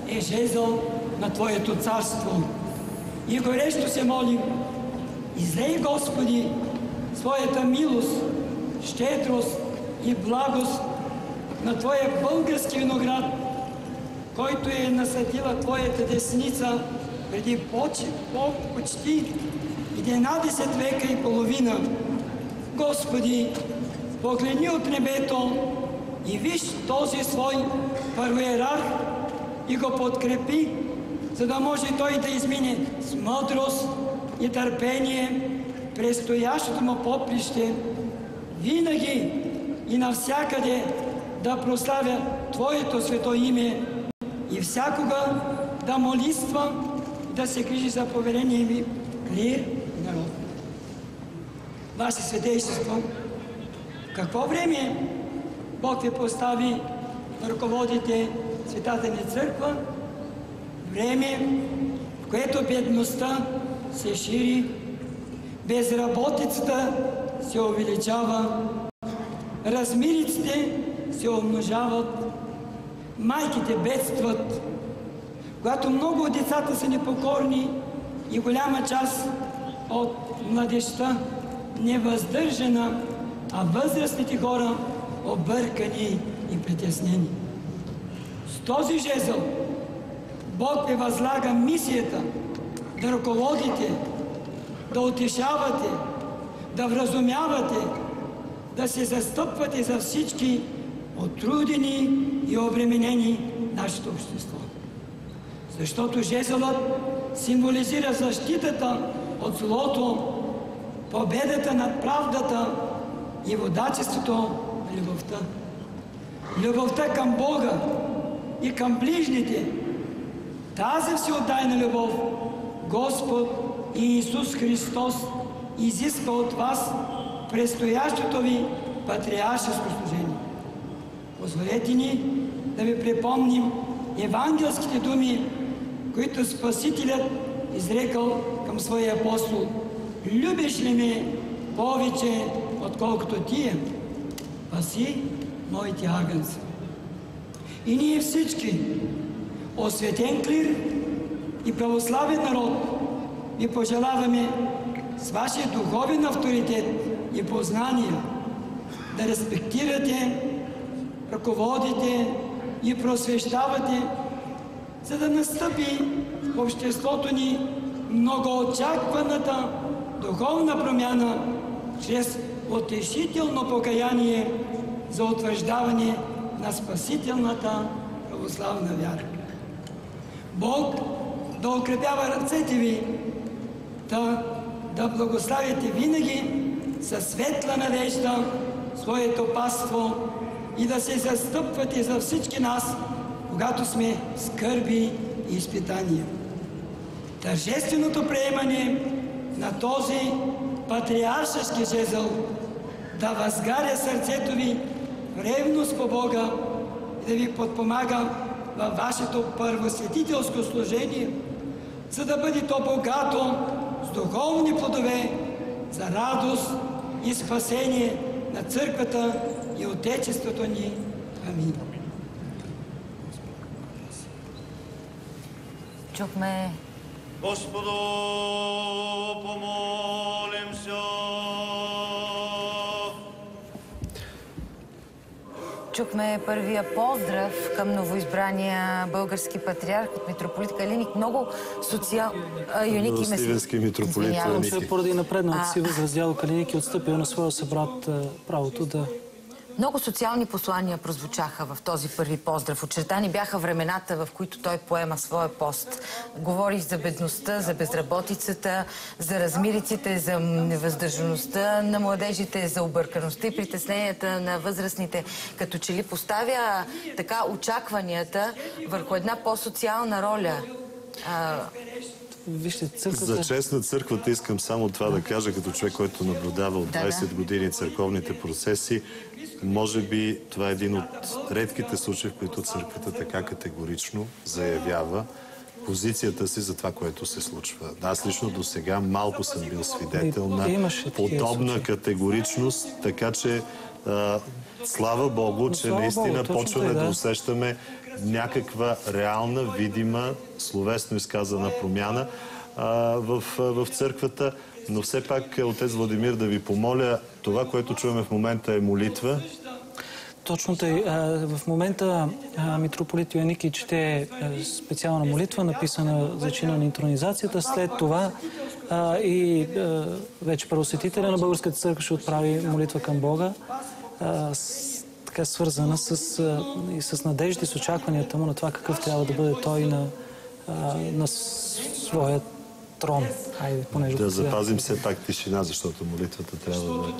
е жезъл на Твоето царство. И горещо се молим: излей, Господи, своята милост, щедрост и благост на Твоя български виноград, който е насадила Твоята десница преди почти 11 века и половина. Господи, погледни от небето и виж този свой първоиерарх и го подкрепи, за да може той да измине с мъдрост и търпение предстоящото му поприще, винаги и навсякъде да прославя Твоето свето име и всякога да молитва и да се грижи за поверение ми клир и народ. Ваше святейшество, в какво време Бог ви постави да ръководите Светата ни църква? Време, в което бедността се шири, безработицата се увеличава, размириците се умножават, майките бедстват, когато много от децата са непокорни и голяма част от младежта невъздържана, а възрастните хора объркани и притеснени. С този жезъл Бог ви възлага мисията да ръководите, да утешавате, да вразумявате, да се застъпвате за всички отрудени и обременени нашето общество. Защото жезълът символизира защитата от злото, победата над правдата и водачеството на любовта. Любовта към Бога и към ближните. Тази всеотдайна любов Господ и Исус Христос изисква от вас предстоящото ви патриаршеско служение. Позволете ни да ви припомним евангелските думи, които Спасителят изрекал към своя апостол: любиш ли ме повече, отколкото тия? Паси моите агънци. И ние всички, осветен клир и православен народ, ви пожелаваме с вашия духовен авторитет и познания да респектирате, ръководите и просвещавате, за да настъпи в обществото ни многоочакваната духовна промяна чрез утешително покаяние за утвърждаване на спасителната православна вяра. Бог да укрепява ръцете ви, да благославите винаги със светла надежда своето паство и да се застъпвате за всички нас, когато сме в скърби и изпитания. Тържественото приемане на този патриаршески жезъл да възгаря сърцето ви в ревност по Бога и да ви подпомага във вашето първосветителско служение, за да бъде то богато с духовни плодове за радост и спасение на църквата и отечеството ни. Амин. Чухме Господу, помолим се. Чухме първия поздрав към новоизбрания български патриарх от митрополит Калиник. Много Юники Сливенски митрополит Калиник. Поради напредналата си възраст дядо Калиник е отстъпил на своя събрат правото да Много социални послания прозвучаха в този първи поздрав. Очертани бяха времената, в които той поема своя пост. Говори за бедността, за безработицата, за размириците, за невъздържаността на младежите, за объркаността и притесненията на възрастните. Като че ли поставя така очакванията върху една по-социална роля. Вижте, църквата... За чест на църквата искам само това да кажа, като човек, който наблюдава от 20 години църковните процеси. Може би това е един от редките случаи, в които църквата така категорично заявява позицията си за това, което се случва. Аз лично до сега малко съм бил свидетел на подобна категоричност, така че слава Богу, че наистина почваме да усещаме някаква реална, видима, словесно изказана промяна в църквата. Но все пак, отец Владимир, да ви помоля, това, което чуваме в момента е молитва. Точно тъй. В момента митрополит Йоанники чете специална молитва, написана за чина на интронизацията. След това и вече първосветителя на Българската църква ще отправи молитва към Бога, така свързана и с надежди, с очакванията му на това какъв трябва да бъде той на своя трон. Да запазим все пак тишина, защото молитвата трябва да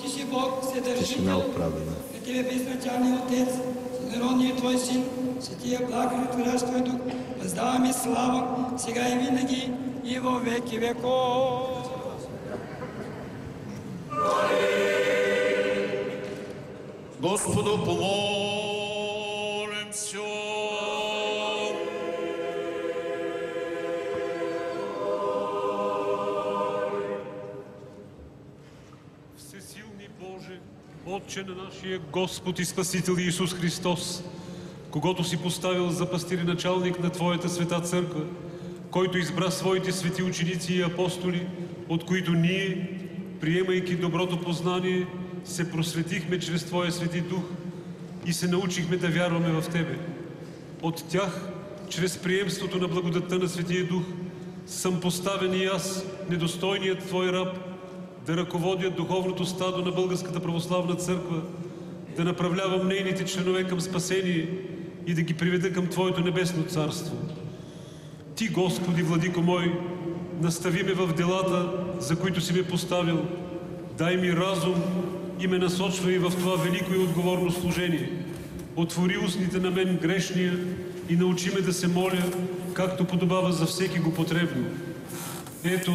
е тишина отправена. Тебе безначалният Отец, народният Твой Син, Светия Благотворящ Твой Дух, въздаваме слава, сега и винаги, и във веки веков. Господу помолим се. Всесилни Боже, Отче на нашия Господ и Спасител Иисус Христос, когото си поставил за пастир и началник на Твоята света църква, който избра своите свети ученици и апостоли, от които ние, приемайки доброто познание, се просветихме чрез Твоя Свети Дух и се научихме да вярваме в Тебе. От тях, чрез приемството на благодатта на Светия Дух, съм поставен и аз, недостойният Твой раб, да ръководя духовното стадо на Българската православна църква, да направлявам нейните членове към спасение и да ги приведа към Твоето небесно царство. Ти, Господи, Владико мой, настави ме в делата, за които си ме поставил. Дай ми разум и ме насочвай в това велико и отговорно служение. Отвори устните на мен грешния и научи ме да се моля, както подобава за всеки го потребно. Ето,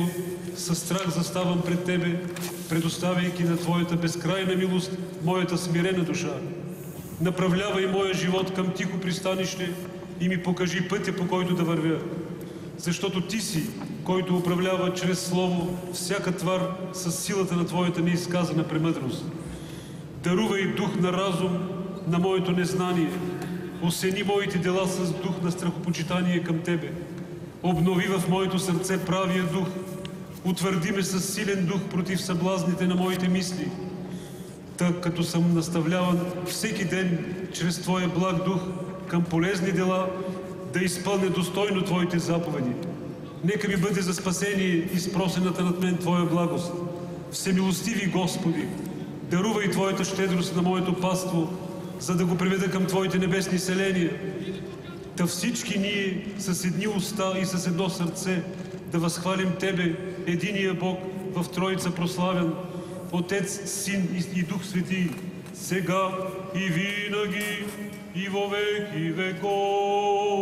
със страх заставам пред Тебе, предоставяйки на Твоята безкрайна милост моята смирена душа. Направлявай моя живот към тихо пристанище и ми покажи пътя, по който да вървя. Защото Ти си, който управлява чрез Слово всяка твар с силата на Твоята неизказана премъдрост. Дарувай дух на разум на моето незнание. Осени моите дела с дух на страхопочитание към Тебе. Обнови в моето сърце правия дух. Утвърди ме с силен дух против съблазните на моите мисли. Тък като съм наставляван всеки ден чрез Твоя благ дух към полезни дела, да изпълня достойно Твоите заповеди. Нека ми бъде за спасение изпросената над мен Твоя благост. Всемилостиви Господи, дарувай Твоята щедрост на моето паство, за да го приведа към Твоите небесни селения. Та всички ние с едни уста и с едно сърце да възхвалим Тебе, единия Бог, в Троица прославен, Отец, Син и Дух Свети, сега и винаги, и во веки веков.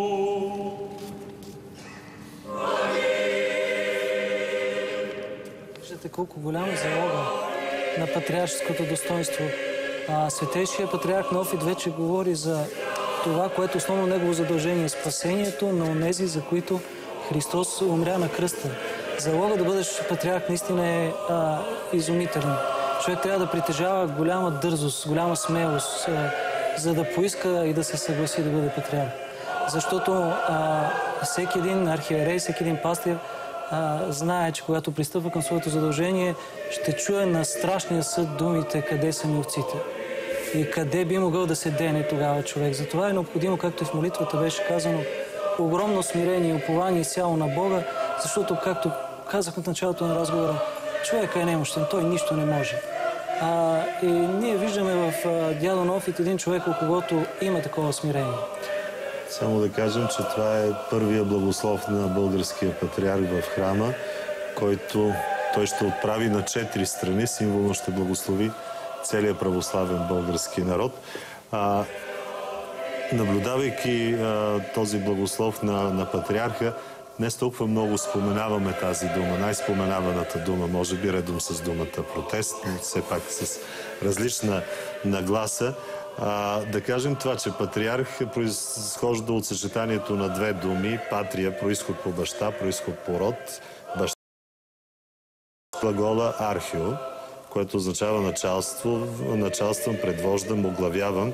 Виждате колко голяма залога на патриаршеското достоинство. Светейшия патриарх Неофит вече говори за това, което основно негово задължение е спасението на онези, за които Христос умря на кръста. Залога да бъдеш патриарх наистина е изумителен. Човек трябва да притежава голяма дързост, голяма смелост, за да поиска и да се съгласи да бъде патриарх. Защото всеки един архиерей, всеки един пастир знае, че когато пристъпва към своето задължение, ще чуе на страшния съд думите къде са ми овците и къде би могъл да се дене тогава човек. Затова е необходимо, както и в молитвата беше казано, огромно смирение и упование изцяло на Бога, защото, както казах в началото на разговора, човека е немощен, той нищо не може. И ние виждаме в дядо Неофит един човек, у когото има такова смирение. Само да кажем, че това е първия благослов на българския патриарх в храма, който той ще отправи на 4 страни, символно ще благослови целият православен български народ. Наблюдавайки този благослов на патриарха, днес толкова много споменаваме тази дума, най-споменаваната дума, може би редом с думата протест, но все пак с различна нагласа. Да кажем това, че патриарх произхожда от съчетанието на 2 думи, патрия, произход по баща, произход по род, баща, глагола архио, което означава началство, началствам, предвождам, оглавявам.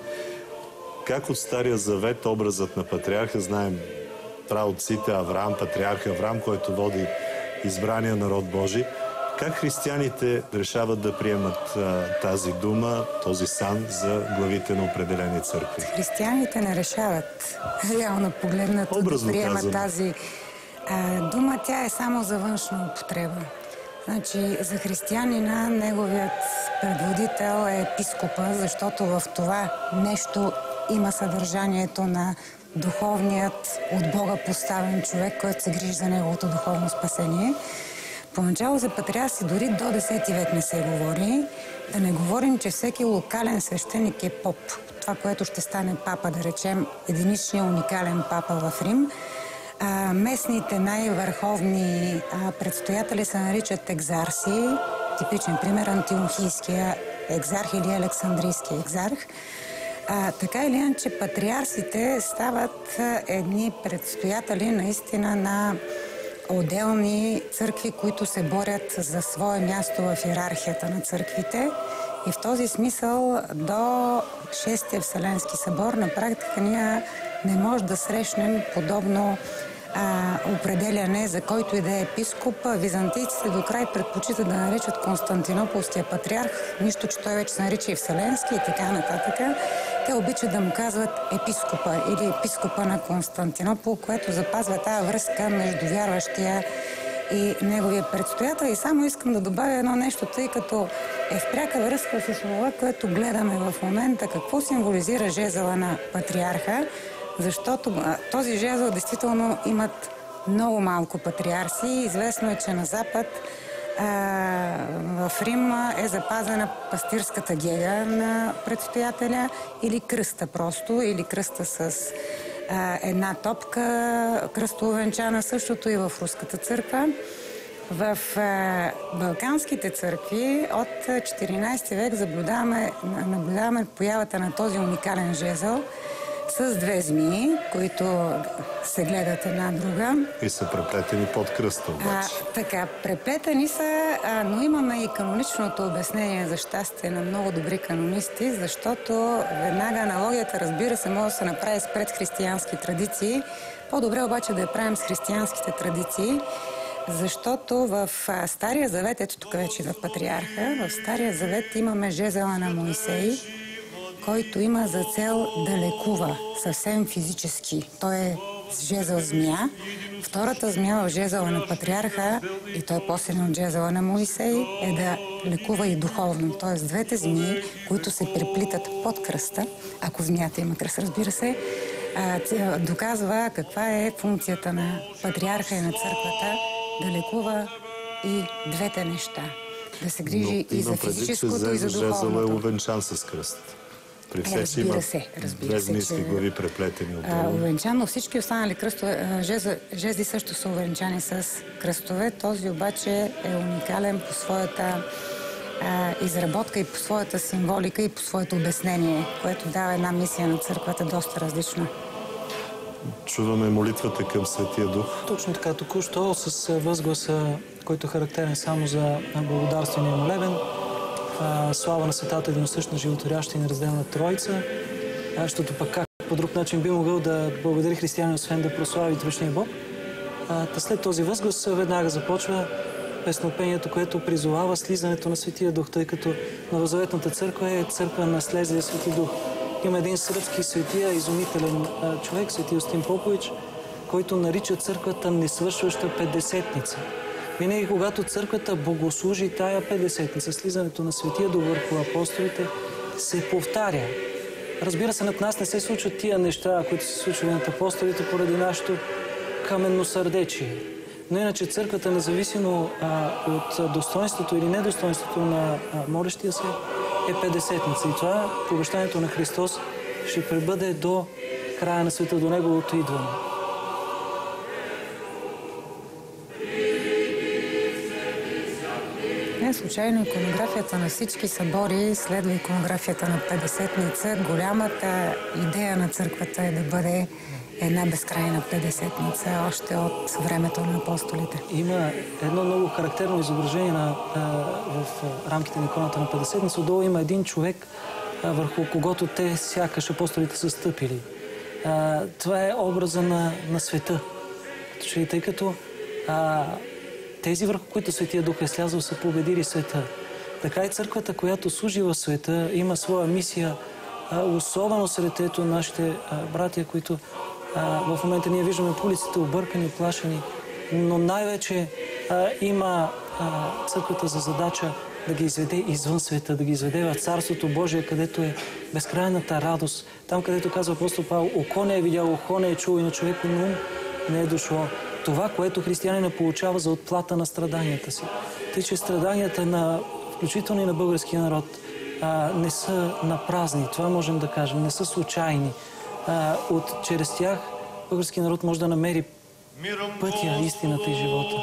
Как от Стария завет образът на патриарха, знаем праотците Авраам, патриарх Авраам, който води избрания народ Божий, как християните решават да приемат тази дума, този сан за главите на определени църкви? Християните не решават, реално погледнато, да приемат тази дума. Тя е само за външна употреба. Значи, за християнина неговият предводител е епископа, защото в това нещо има съдържанието на духовният, от Бога поставен човек, който се грижи за неговото духовно спасение. Поначало за патриарси дори до 10 век не се говори. Да не говорим, че всеки локален свещеник е поп. Това, което ще стане папа, да речем, единичният уникален папа в Рим. Местните най-върховни предстоятели се наричат екзарси. Типичен пример антиохийския екзарх или александрийския екзарх. Така или иначе, патриарсите стават едни предстоятели наистина на отделни църкви, които се борят за свое място в иерархията на църквите. И в този смисъл до 6-я Вселенски събор на практика ние не може да срещнем подобно определяне за който и да е епископ. Византийците до край предпочитат да наричат Константинополския патриарх, нищо, че той вече се нарича и Вселенски и така нататък. Те обичат да му казват епископа или епископа на Константинопол, което запазва тази връзка между вярващия и неговия предстоятел. И само искам да добавя едно нещо, тъй като е в пряка връзка с това, което гледаме в момента, какво символизира жезъла на патриарха, защото този жезъл действително имат много малко патриарси. Известно е, че на Запад в Рим е запазена пастирската гега на предстоятеля или кръста просто, или кръста с една топка, кръстовенчана, същото и в Руската църква. В балканските църкви от 14 век наблюдаваме появата на този уникален жезъл с 2 змии, които се гледат една друга. И са преплетени под кръста обаче. Така, преплетени са, но имаме и каноничното обяснение за щастие на много добри канонисти, защото веднага аналогията, разбира се, може да се направи с предхристиянски традиции. По-добре обаче да я правим с християнските традиции, защото в Стария завет, ето тук вече идва патриарха, в Стария завет имаме жезела на Моисей, който има за цел да лекува съвсем физически. Той е жезъл змия. Втората змия в жезъла на патриарха, и той е по-силен от жезъла на Моисей, е да лекува и духовно. Тоест 2 змии, които се преплитат под кръста, ако змията има кръст, разбира се, доказва каква е функцията на патриарха и на църквата да лекува и 2 неща. Да се грижи и за физическото, и за духовното. Жезъл е увенчан с кръст. Разбира се, 2 змийски глави преплетени отделно. Увенчан, но всички останали кръстове, жезли също са увенчани с кръстове. Този обаче е уникален по своята изработка и по своята символика и по своето обяснение, което дава една мисия на църквата доста различна. Чуваме молитвата към Светия Дух. Точно така, току-що с възгласа, който е характерен само за благодарствения молебен. Слава на Светата единосъщна, животворяща и неразделна Троица. Защото пък как по друг начин би могъл да благодари християнин, освен да прослави Тричния Бог. След този възглас веднага започва песнопението, което призовава слизането на Светия Дух, тъй като Новозаветната църква е църква на слезлия Свети Дух. Има един сръбски светия, изумителен човек, свети Юстин Попович, който нарича църквата несвършваща 50-ница. Винаги, когато църквата богослужи тая Петдесетница, слизането на Светия Дух върху апостолите, се повтаря. Разбира се, над нас не се случват тия неща, които се случвали над апостолите поради нашето каменносърдечие. Но иначе църквата, независимо от достоинството или недостоинството на молещия се, е Петдесетница. И това, по обещанието на Христос, ще пребъде до края на света, до Неговото идване. Не случайно иконографията на всички събори следва иконографията на Петдесетница. Голямата идея на църквата е да бъде една безкрайна Петдесетница, още от времето на апостолите. Има едно много характерно изображение в рамките на иконата на Петдесетница. Отдолу има един човек, върху когото те сякаш апостолите са стъпили. Това е образа на света. Тъй като тези, върху които Светия Дух е слязъл, са победили света. Така и църквата, която служи в света, има своя мисия, особено сред ето нашите братия, които в момента ние виждаме по улиците объркани, плашени, но най-вече има църквата за задача да ги изведе извън света, да ги изведе в Царството Божие, където е безкрайната радост. Там, където казва апостол Павел, око не е видял, око не е чул и на човеко на ум не е дошло. Това, което християнина получава за отплата на страданията си. Тъй, че страданията включително и на българския народ, не са напразни. Това можем да кажем. Не са случайни. Чрез тях българския народ може да намери пътя, истината и живота.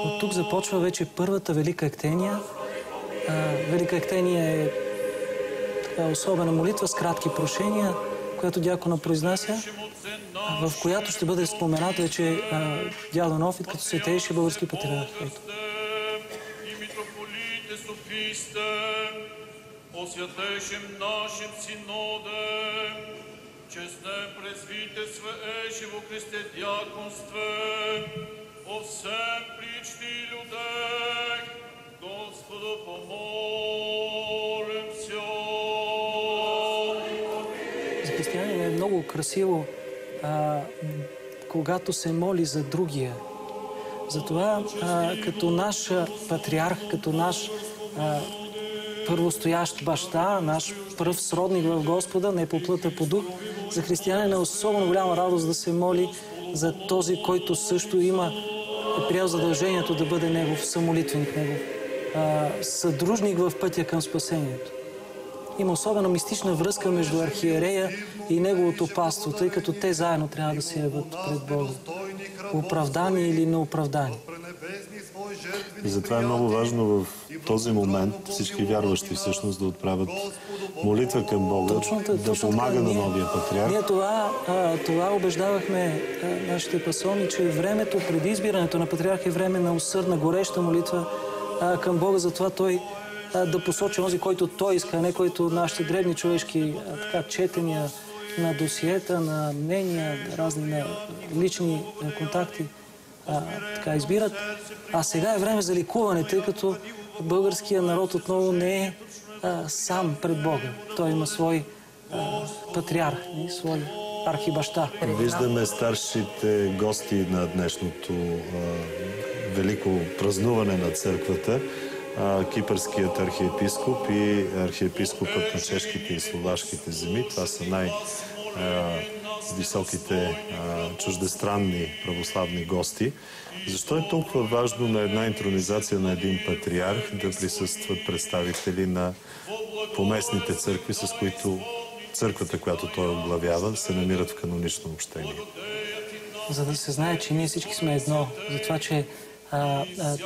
От тук започва вече първата Велика Ектения. Велика Ектения е особена молитва с кратки прошения, която дякона произнася, в която ще бъде споменат вече дядо Нофит като светейши български патриарх. О святейшем нашем синоде, честне презвитесве еже во Христе дяконстве, о всем причти людей, Господу помолим се. За християнин е много красиво, когато се моли за другия. Затова като наш патриарх, като наш първостоящ баща, наш пръв сродник в Господа, не по плът, а по дух, за християнина е особено голяма радост да се моли за този, който също е приел задължението да бъде негов самолитвеник, негов съдружник в пътя към спасението. Има особена мистична връзка между архиерея и неговото паство, тъй като те заедно трябва да се яват пред Бога. Оправдани или неоправдани. И затова е много важно в този момент всички вярващи всъщност да отправят молитва към Бога, да помага на новия патриарх. Ние това убеждавахме нашите пасони, че времето преди избирането на патриарх е време на усърдна, гореща молитва към Бога, затова той да посочи онзи, който той иска, а не който нашите дребни човешки четения на досиета, на мнения, разни лични контакти избират. А сега е време за ликуване, тъй като българският народ отново не е сам пред Бога. Той има свой патриарх, свой архибаща. Виждаме старшите гости на днешното велико празнуване на църквата. Кипърският архиепископ и архиепископът на чешките и словашките земи. Това са най-високите чуждестранни православни гости. Защо е толкова важно на една интронизация на един патриарх да присъстват представители на поместните църкви, с които църквата, която той оглавява, се намират в канонично общение? За да се знае, че ние всички сме едно. Затова, че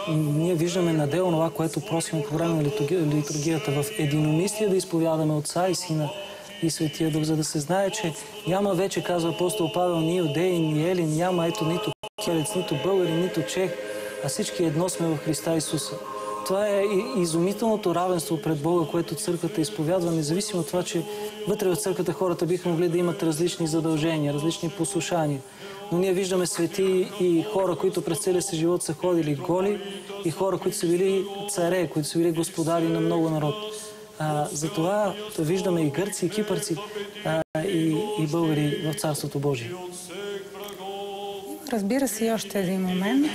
ние виждаме на дело това, което просим по време на литургията в единомислие да изповядаме Отца и Сина и Светия Дух, за да се знае, че няма вече, казва апостол Павел, ни юдеи, ни елин, няма нито келец, нито българин, нито чех, а всички едно сме в Христа Исуса. Това е изумителното равенство пред Бога, което църквата изповядва, независимо от това, че вътре в църквата хората биха могли да имат различни задължения, различни послушания. Но ние виждаме свети и хора, които през целия си живот са ходили голи, и хора, които са били царе, които са били господари на много народ. Затова виждаме и гърци, и кипърци, и българи в Царството Божие. разбира се, и още един момент.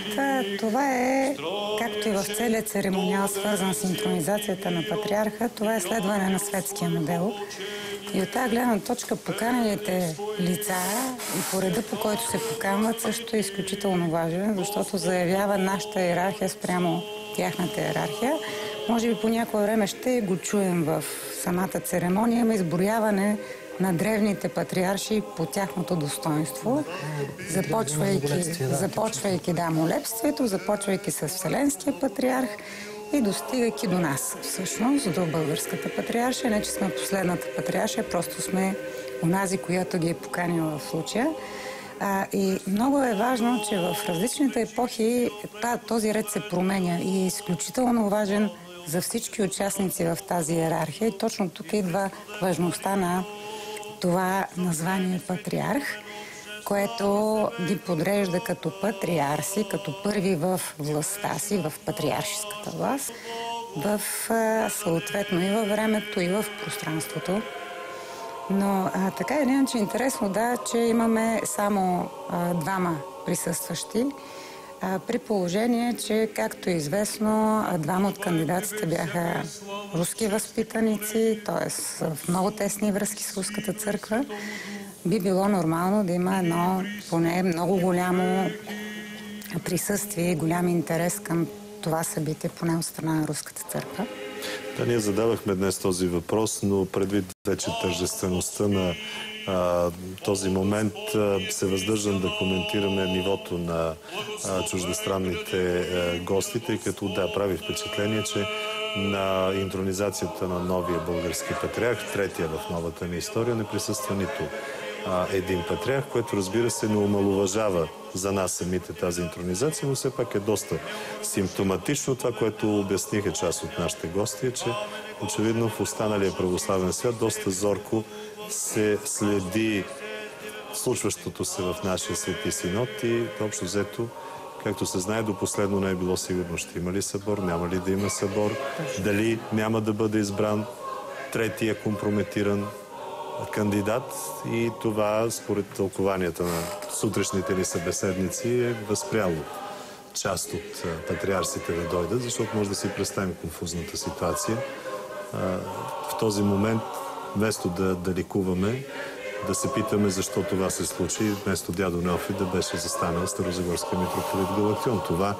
Това е, както и в целият церемониал, свързан с интронизацията на патриарха, това е следване на светския модел. И от тази гледна точка поканените лица и по реда, по който се поканват, също е изключително важен, защото заявява нашата иерархия спрямо тяхната иерархия. Може би по някое време ще го чуем в самата церемония, има изброяване на древните патриарши по тяхното достоинство, започвайки молебствието, започвайки с Вселенския патриарх и достигайки до нас, всъщност, до българската патриаршия. Не, че сме последната патриаршия, просто сме онази, която ги е поканила в случая. И много е важно, че в различните епохи този ред се променя и е изключително важен за всички участници в тази иерархия. И точно тук идва важността на това название патриарх, което ги подрежда като патриарси, като първи в властта си, в патриаршиската власт, съответно и във времето, и в пространството. Но така или иначе интересно, че имаме само двама присъстващи, при положение, че, както е известно, двама от кандидатите бяха руски възпитаници, т.е. в много тесни връзки с руската църква. Би било нормално да има едно поне много голямо присъствие и голям интерес към това събитие, поне от страна на руската църква. Да, ние задавахме днес този въпрос, но предвид вече тържествеността на този момент се въздържам да коментираме нивото на чуждестранните гости, тъй като прави впечатление, че на интронизацията на новия български патриарх, третия в новата ни история, не присъства нито един патриарх, което разбира се не омаловажава за нас самите тази интронизация, но все пак е доста симптоматично. Това, което обясниха част от нашите гости, е, че очевидно в останалия православен свят доста зорко се следи случващото се в нашия Свети Синод и общо взето, както се знае, до последно не е било сигурно ще има ли събор, няма ли да има събор, дали няма да бъде избран третия компрометиран кандидат и това, според тълкованията на сутрешните ни събеседници, е възпряло част от патриарсите да дойдат, защото може да си представим конфузната ситуация. В този момент, вместо да ликуваме, да се питаме защо това се случи, вместо дядо Неофит да беше застанал старозагорския митрополит Галактион. Това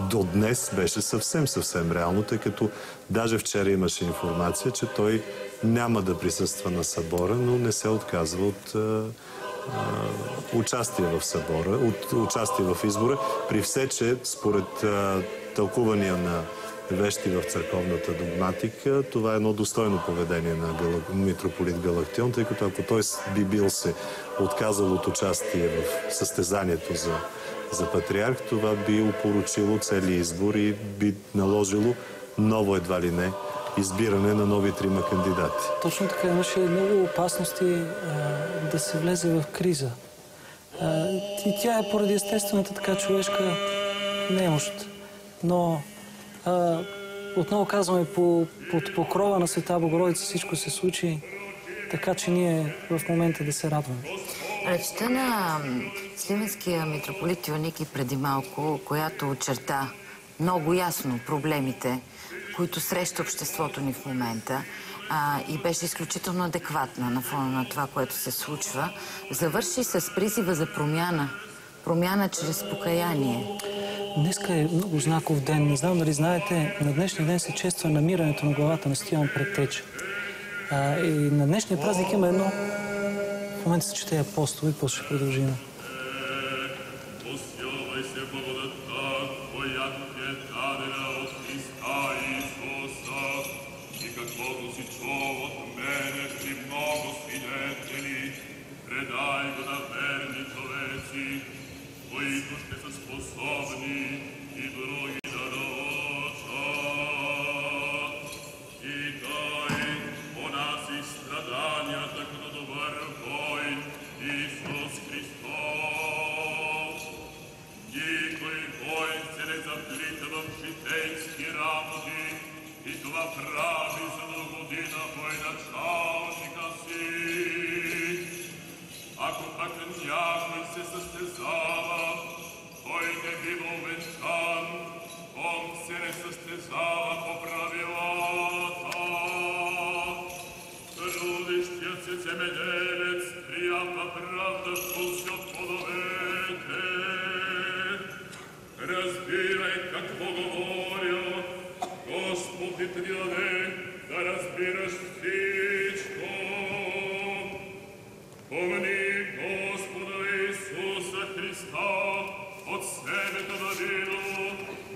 до днес беше съвсем реално, тъй като даже вчера имаше информация, че той няма да присъства на събора, но не се отказва от участие в събора, от участие в избора, при все, че според тълкувания на вещи в църковната догматика, това е едно достойно поведение на митрополит Галактион, тъй като ако той би бил се отказал от участие в състезанието за патриарх, това би упоручило целия избор и би наложило ново едва ли не избиране на нови трима кандидати. Точно така, имаше много опасности да се влезе в криза. И тя е поради естествената така човешка немощ. Но отново казваме, под покрова на Света Богородица всичко се случи, така че ние в момента да се радваме. Речта на сливенския митрополит Йоанники преди малко, която очерта много ясно проблемите, които среща обществото ни в момента, и беше изключително адекватна на фона на това, което се случва, завърши с призива за промяна. Промяна чрез покаяние. Днеска е много знаков ден. Не знам дали знаете, на днешния ден се чества намирането на главата на Стиван Предтеча. И на днешния празник има едно. В момента се чете Апостол и после ще продължим. които ще са способни и други да научат. И дай понаси страданията като добър воин Исус Христос. Никой воин се не заплита в житейски работи и това прави за да угоди на военачалника си. Ако пък някой се състезава Кой не бива увенчан, он се не състезава по правилата. Трудещият се земеделец приятна правда вкуси от плодовете. Разбирай какво говоря, Господ ти даде да разбираш всичко. Помни Господа Исуса Христа от семето на вино,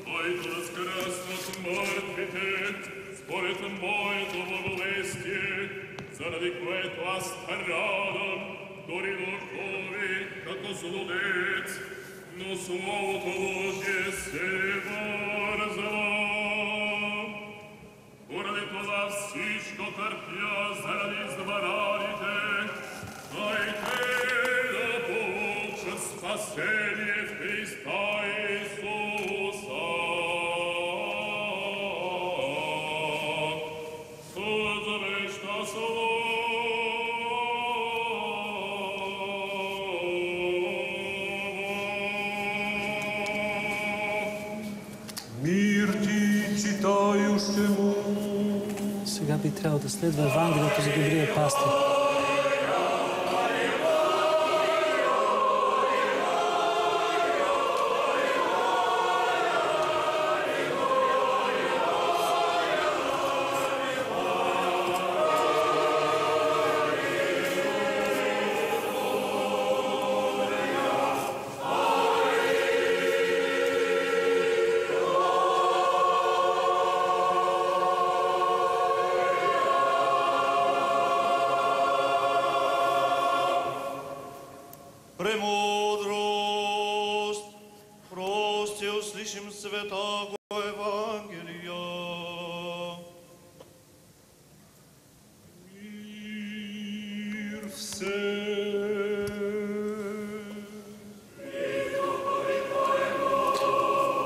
който разкръсва от мъртвите, според моето благовестие, заради което аз страдам, дори духови, като злодец, но Словото Божие се вързва. Поради това всичко търпя заради изнемараните, дайте да получат спасение в Христа Исуса. Съд за вечна слава. Мир ти, читающему. Сега би трябвало да следва Евангелието за добрия пастир. Премудрост, прости услышим святого Евангелия. Мир все.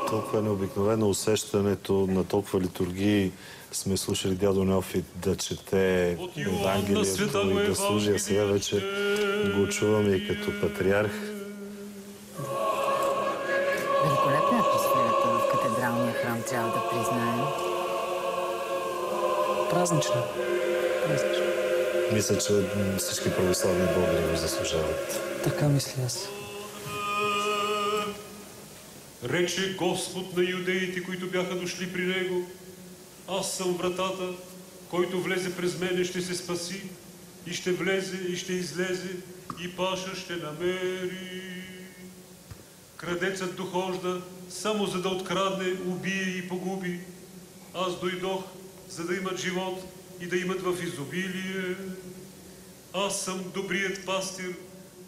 Толкова е необикновено усещането на толкова литургии. Сме слушали дядо Неофит да чете Евангелието и да служи, а сега вече го чуваме и като патриарх. Великолепна атмосферата в катедралния храм, трябва да признаем. Празнична. Празнична. Мисля, че всички православни българи го заслужават. Така мисля аз. Рече Господ на юдеите, които бяха дошли при Него: аз съм вратата, който влезе през мене ще се спаси, и ще влезе, и ще излезе, и паша ще намери. Крадецът дохожда само за да открадне, убие и погуби. Аз дойдох, за да имат живот и да имат в изобилие. Аз съм добрият пастир.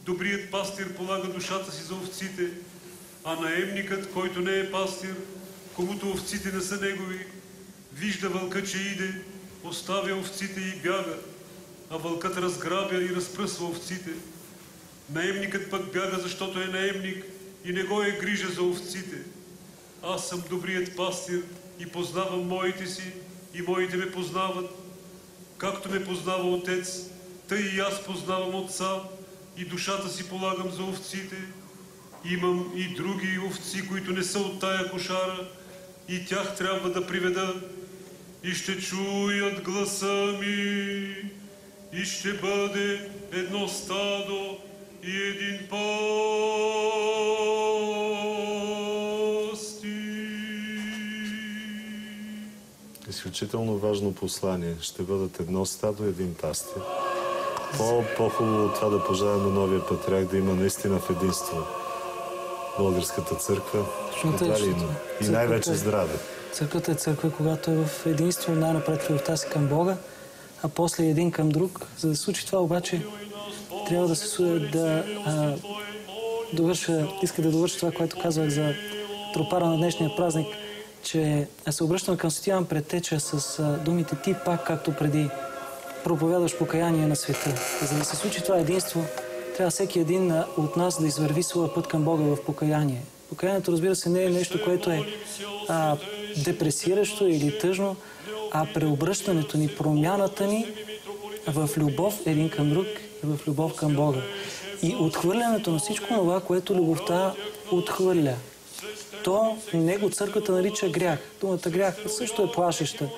Добрият пастир полага душата си за овците, а наемникът, който не е пастир, комуто овците не са негови, вижда вълка, че иде, оставя овците и бяга, а вълкът разграбя и разпръсва овците. Наемникът пък бяга, защото е наемник и не го е грижа за овците. Аз съм добрият пастир и познавам моите си, и моите ме познават. Както ме познава Отец, тъй и аз познавам Отца и душата си полагам за овците. Имам и други овци, които не са от тая кошара, и тях трябва да приведа. И ще чуят гласа ми, и ще бъде едно стадо и един пастир. Изключително важно послание. Ще бъдат едно стадо и един пастир. По-хубаво от това да пожелаем на новия патриарх да има наистина в единство българската църква. Едва ли има. И най-вече здраве. Църквата е църква, когато е в единство, най-напред в любовта си към Бога, а после един към друг. За да се случи това обаче, трябва да се иска да довърша това, което казвах за тропара на днешния празник, че се обръщам към Свети Йоан Предтеча с думите: ти пак, както преди, проповядваш покаяние на света. За да се случи това единство, трябва всеки един от нас да извърви своя път към Бога в покаяние. Покаянието, разбира се, не е нещо, което е депресиращо или тъжно, а преобръщането ни, промяната ни в любов един към друг и в любов към Бога. И отхвърлянето на всичко това, което любовта отхвърля. То него църквата нарича грях. Думата грях също е плашеща.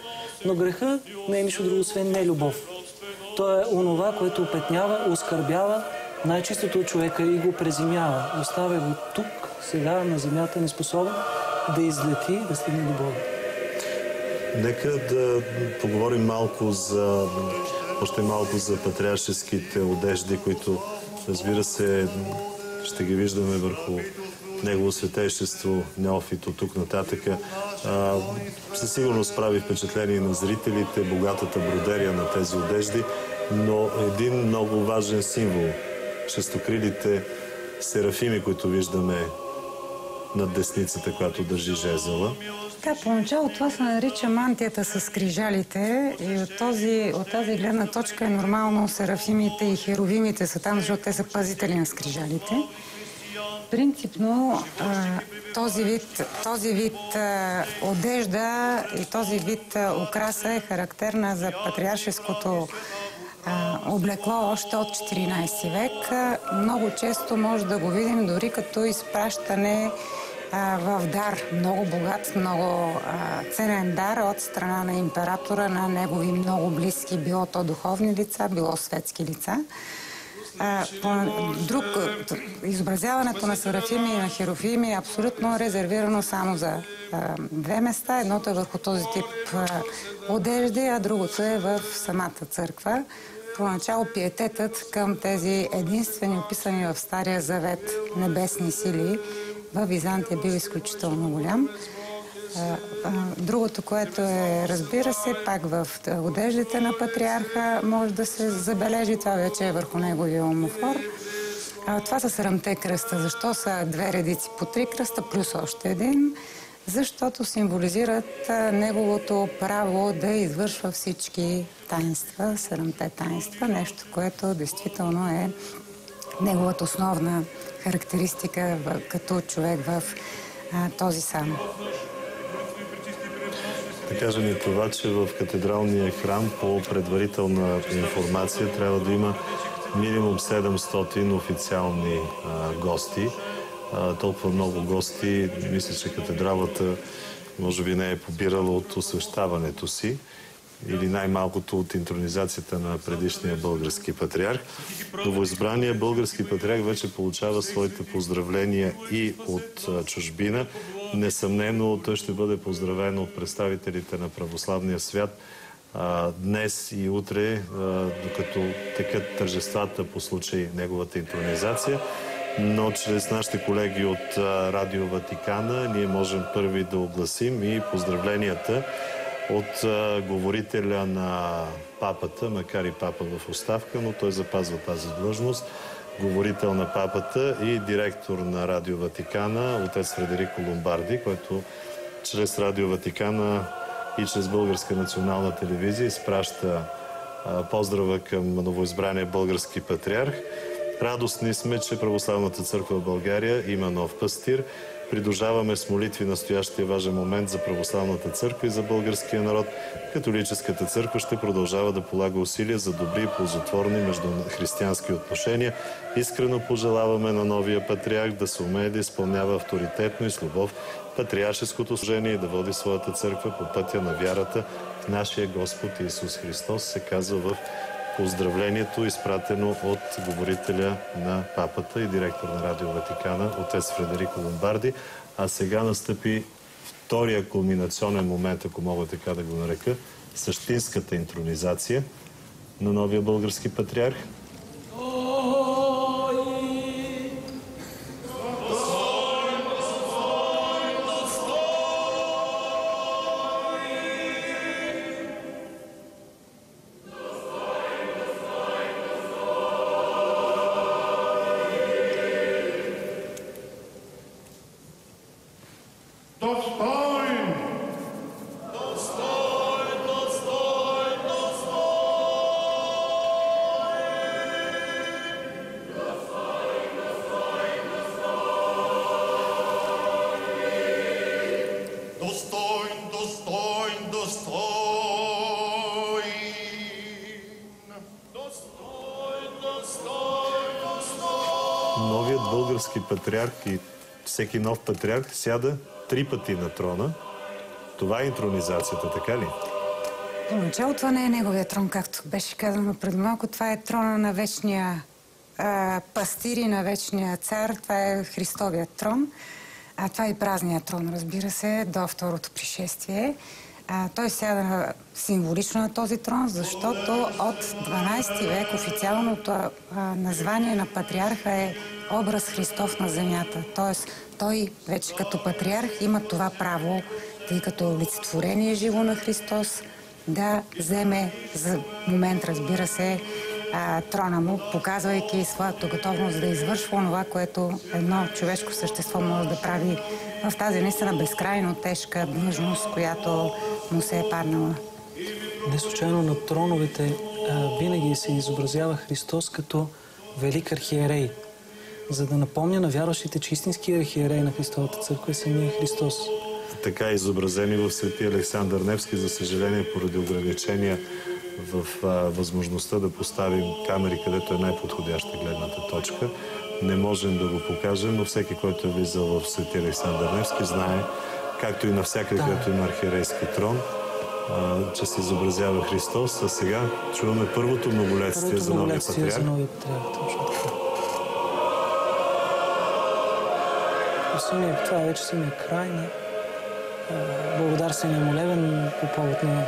Но греха не е нищо друго, освен не любов. То е онова, което опетнява, оскърбява най-чистото от човека и го преземява. Оставя го тук, сега на земята, неспособен да излети, да стигне до Бога. Нека да поговорим още малко за патриаршеските одежди, които, разбира се, ще ги виждаме върху Негово Светейшество Неофит от тук нататък. Със сигурност прави впечатление на зрителите, богатата бродерия на тези одежди, но един много важен символ – шестокрилите серафими, които виждаме над десницата, която държи жезъла. Да, поначало това се нарича мантията с скрижалите и от тази гледна точка е нормално серафимите и херовимите са там, защото те са пазители на скрижалите. Принципно този вид одежда и този вид украса е характерна за патриаршеското облекло още от 14 век. Много често може да го видим дори като изпращане в дар. Много богат, много ценен дар от страна на императора, на негови много близки, било то духовни лица, било светски лица. Изобразяването на серафими и на херофими е абсолютно резервирано само за две места. Едното е върху този тип одежди, а другото е в самата църква. Поначало пиететът към тези единствени, описани в Стария завет небесни сили в Византия бил изключително голям. Другото, което е, разбира се, пак в одеждите на патриарха може да се забележи, това вече е върху неговия омофор. Това са 7-те кръста. Защо са 2 редици по 3 кръста, плюс още един? Защото символизират неговото право да извършва всички таинства, 7-те таинства, нещо, което действително е неговата основна характеристика като човек в този сан. Да кажем и това, че в катедралния храм по предварителна информация трябва да има минимум 700 официални гости. Толкова много гости, мисля, че катедралата може би не е побирала от освещаването си или най-малкото от интронизацията на предишния български патриарх. Новоизбраният български патриарх вече получава своите поздравления и от чужбина. Несъмнено той ще бъде поздравен от представителите на православния свят днес и утре, докато текат тържествата по случай неговата интронизация. Но чрез нашите колеги от Радио Ватикана ние можем първи да огласим и поздравленията от говорителя на папата, макар и папа в оставка, но той запазва тази длъжност, говорител на папата и директор на Радио Ватикана, отец Фредерико Ломбарди, който чрез Радио Ватикана и чрез Българска национална телевизия изпраща поздрава към новоизбрания български патриарх. Радостни сме, че Православната църква в България има нов пастир. Придружаваме с молитви настоящия важен момент за Православната църква и за българския народ. Католическата църква ще продължава да полага усилия за добри и ползотворни междухристиянски отношения. Искрено пожелаваме на новия патриарх да се умее да изпълнява авторитетно и с любов патриаршеското служение и да води своята църква по пътя на вярата в нашия Господ Исус Христос, се казва в поздравлението, изпратено от говорителя на папата и директор на Радио Ватикана, отец Фредерико Ломбарди. А сега настъпи втория кулминационен момент, ако мога така да го нарека, същинската интронизация на новия български патриарх. Новият български патриарх и всеки нов патриарх сяда 3 пъти на трона. Това е интронизацията, така ли? Поначало това не е неговия трон, както беше казано преди малко. Това е трона на вечния пастир и на вечния цар. Това е Христовият трон. Това е и празният трон, разбира се, до второто пришествие. Той сяда символично на този трон, защото от 12 век официалното название на патриарха е образ Христов на земята. Тоест, той вече като патриарх има това право, тъй като олицетворение живо на Христос, да вземе за момент, разбира се, трона му, показвайки своята готовност да извършва това, което едно човешко същество може да прави в тази наистина безкрайно тежка длъжност, която му се е паднала. Не случайно на троновете винаги се изобразява Христос като велик архиерей, за да напомня на вярващите, че истински архиерей на Христовата църква е самия Христос. Така изобразени в Свети Александър Невски, за съжаление, поради ограничения в възможността да поставим камери, където е най-подходяща гледната точка. Не можем да го покажем, но всеки, който е влизал в Свети Александър Невски, знае, както и навсякъде, където има архиерейски трон, че се изобразява Христос. А сега чуваме първото многолетствие за новия патриарх. Това вече си ми край на благодарствения молебен по повод на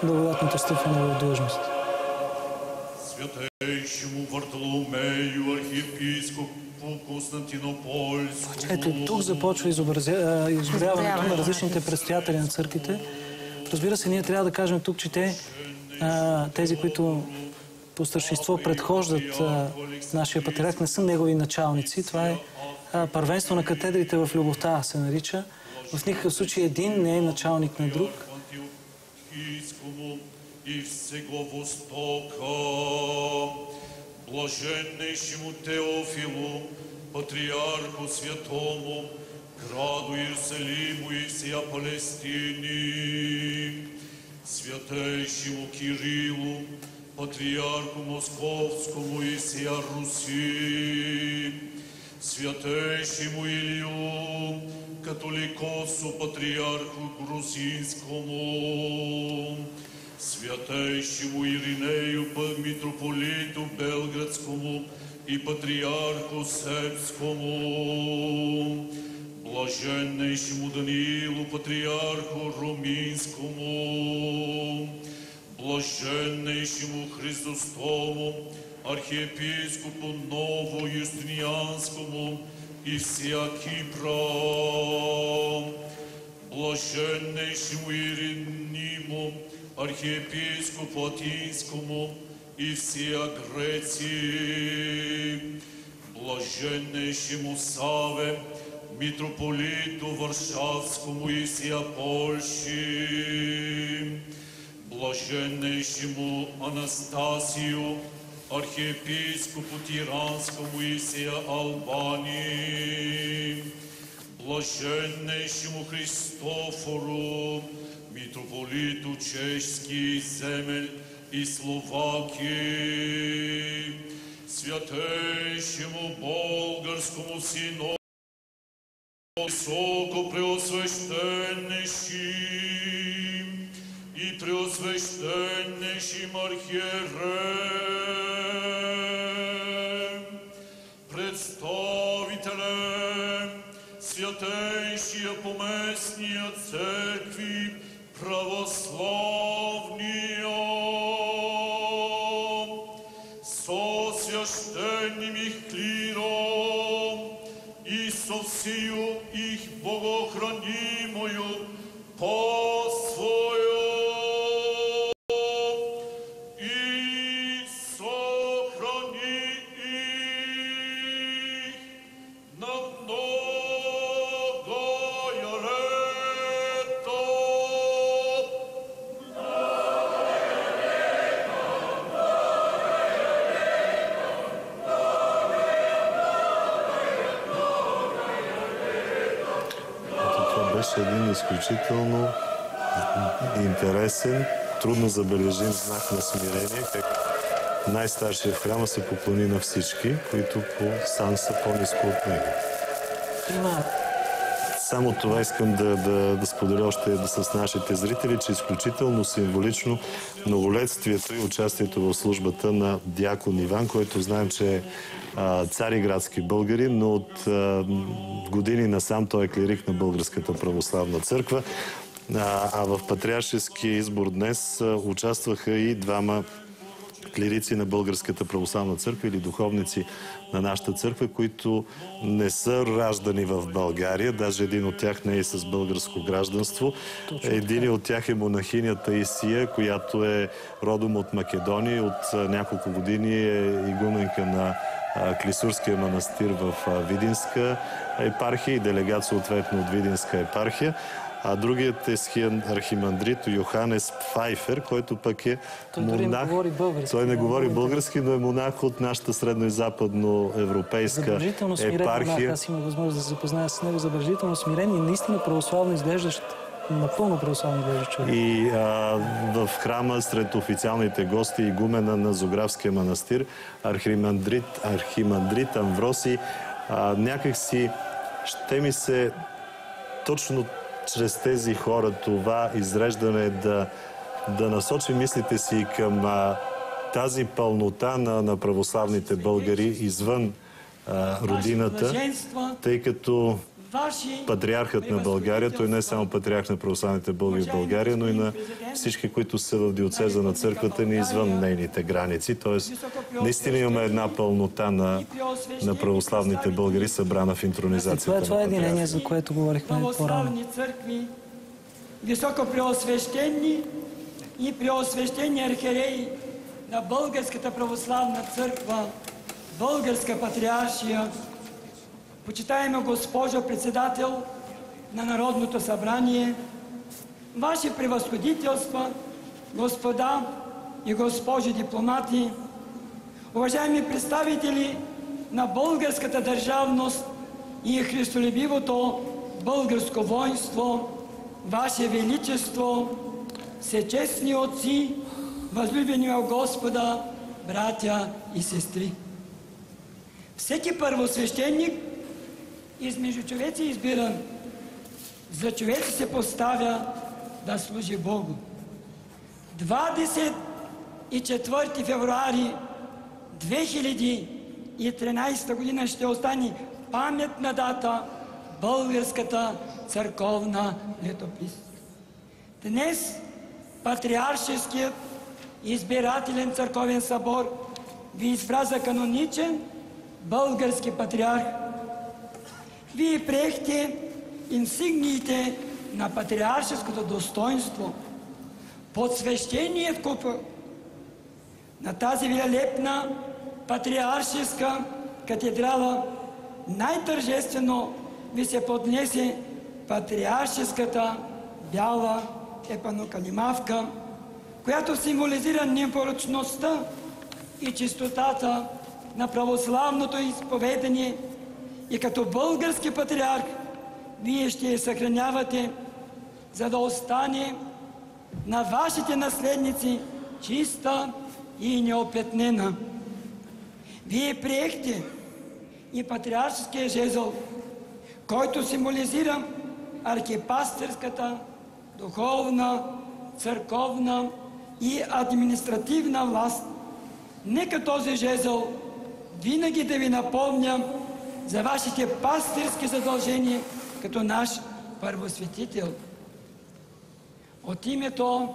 благодатното стъпване в длъжност. Святейшему Вартоломею, архиепископу Константинопольско. Ето, тук започва изброяването на различните предстоятели на църквите. Разбира се, ние трябва да кажем тук, че тези, които по старшинство предхождат нашия патриарх, не са негови началници. Това е първенство на катедрите в любовта, се нарича. В никакъв случай един не е началник на друг. И всего Востока, блаженнейшему Теофилу, патриарху святому, граду Иерусалиму и всея Палестини, святейшему Кириллу, патриарху Московскому и всея Руси, святейшему Илью, католикосу, патриарху Грузинскому, святейшему Иринею, митрополиту Белградскому и патриарху Сербскому, блаженнейшему Даниилу, патриарху Руминскому, блаженнейшему Христостому, архиепископу Ново-Юстинианскому и всея Кипра, блаженнейшему Иерониму, архиепископу Атинскому и всея Греции, блаженнейшему Саве, митрополиту Варшавскому и всея Польши, блаженнейшему Анастасию, архиепископу Тиранскому и всея Албании, блаженнейшему Христофору, митрополиту Чешский земель и Словакии, святейшему Болгарскому сину, высокопреосвященнейшим и преосвященнейшим архиереем, представителем святейшия поместния церкви православния, со священным их клиром и со всею их богохранимою паствою, и сохрани их на многое лето. Това беше един изключително интересен, трудно забележим знак на смирение, най-старшия в храма се поклони на всички, които по сан са по-ниско от него. Само това искам да споделя още с нашите зрители, че изключително символично многолетствието и участието в службата на дякон Иван, който знаем, че е цариградски българин, но от години насам той е клирик на Българската православна църква. А в патриаршеския избор днес участваха и двама клирици на Българската православна църква или духовници на нашата църква, които не са раждани в България. Даже един от тях не е с българско гражданство. Един от тях е монахиня Таисия, която е родом от Македония. От няколко години е игуменка на Клисурския манастир в Видинска епархия и делегат съответно от Видинска епархия. А другият е архимандрит Йоханес Пфайфер, който пък е монах. Той не говори български, но е монах от нашата средно- и западноевропейска епархия. Аз имах възможност да се запозная с него. Забележително смирен и наистина православно изглеждащ, напълно православно изглеждащ човек. И в храма сред официалните гости игумена на Зографския манастир, архимандрит Амвросий, някакси ще ми се точно чрез тези хора това изреждане да насочи мислите си към тази пълнота на православните българи извън родината, тъй като патриархът на България, той не е само патриарх на православните българи в България, но и на всички, които са в диоцеза на църквата ни извън нейните граници. Тоест, наистина имаме една пълнота на православните българи, събрана в интронизацията. Това е единение, за което говорихме по-рано. Високопреосвещени и преосвещени архиереи на Българската православна църква, Българска патриаршия, почитаема госпожо председател на Народното събрание, Ваши превъзходителства, господа и госпожи дипломати, уважаеми представители на българската държавност и христолюбивото българско воинство, Ваше Величество, всечестни отци, възлюбени от Господа, братя и сестри. Всеки първосвещеник измежду човеци избиран, за човеци се поставя да служи Богу. 24 февруари 2013 година ще остане паметна дата Българската църковна летопис. Днес Патриаршеският избирателен църковен събор ви избра за каноничен български патриарх. Вие приехте инсигниите на патриаршеското достоинство под свещеният купол на тази великолепна патриаршеска катедрала. Най-тържествено ви се поднесе патриаршеската бяла епанокалимавка, която символизира непорочността и чистотата на православното изповедание, и като български патриарх вие ще я съхранявате, за да остане на вашите наследници чиста и неопетнена. Вие приехте и патриаршеския жезъл, който символизира архипастирската, духовна, църковна и административна власт. Нека този жезъл винаги да ви напомня за вашите пастирски задължения като наш първосветител. От името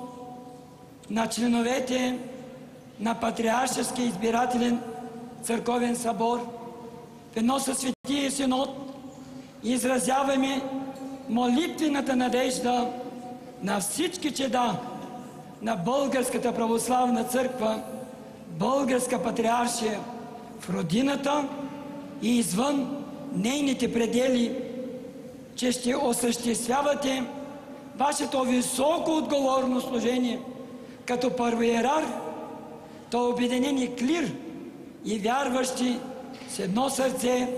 на членовете на Патриаршеския избирателен църковен събор, ведно със Светия Синод, изразяваме молитвената надежда на всички чеда на Българската православна църква, Българска патриаршия в родината и извън нейните предели, че ще осъществявате вашето високо отговорно служение като първоиерарх, то обединени клир и вярващи с едно сърце,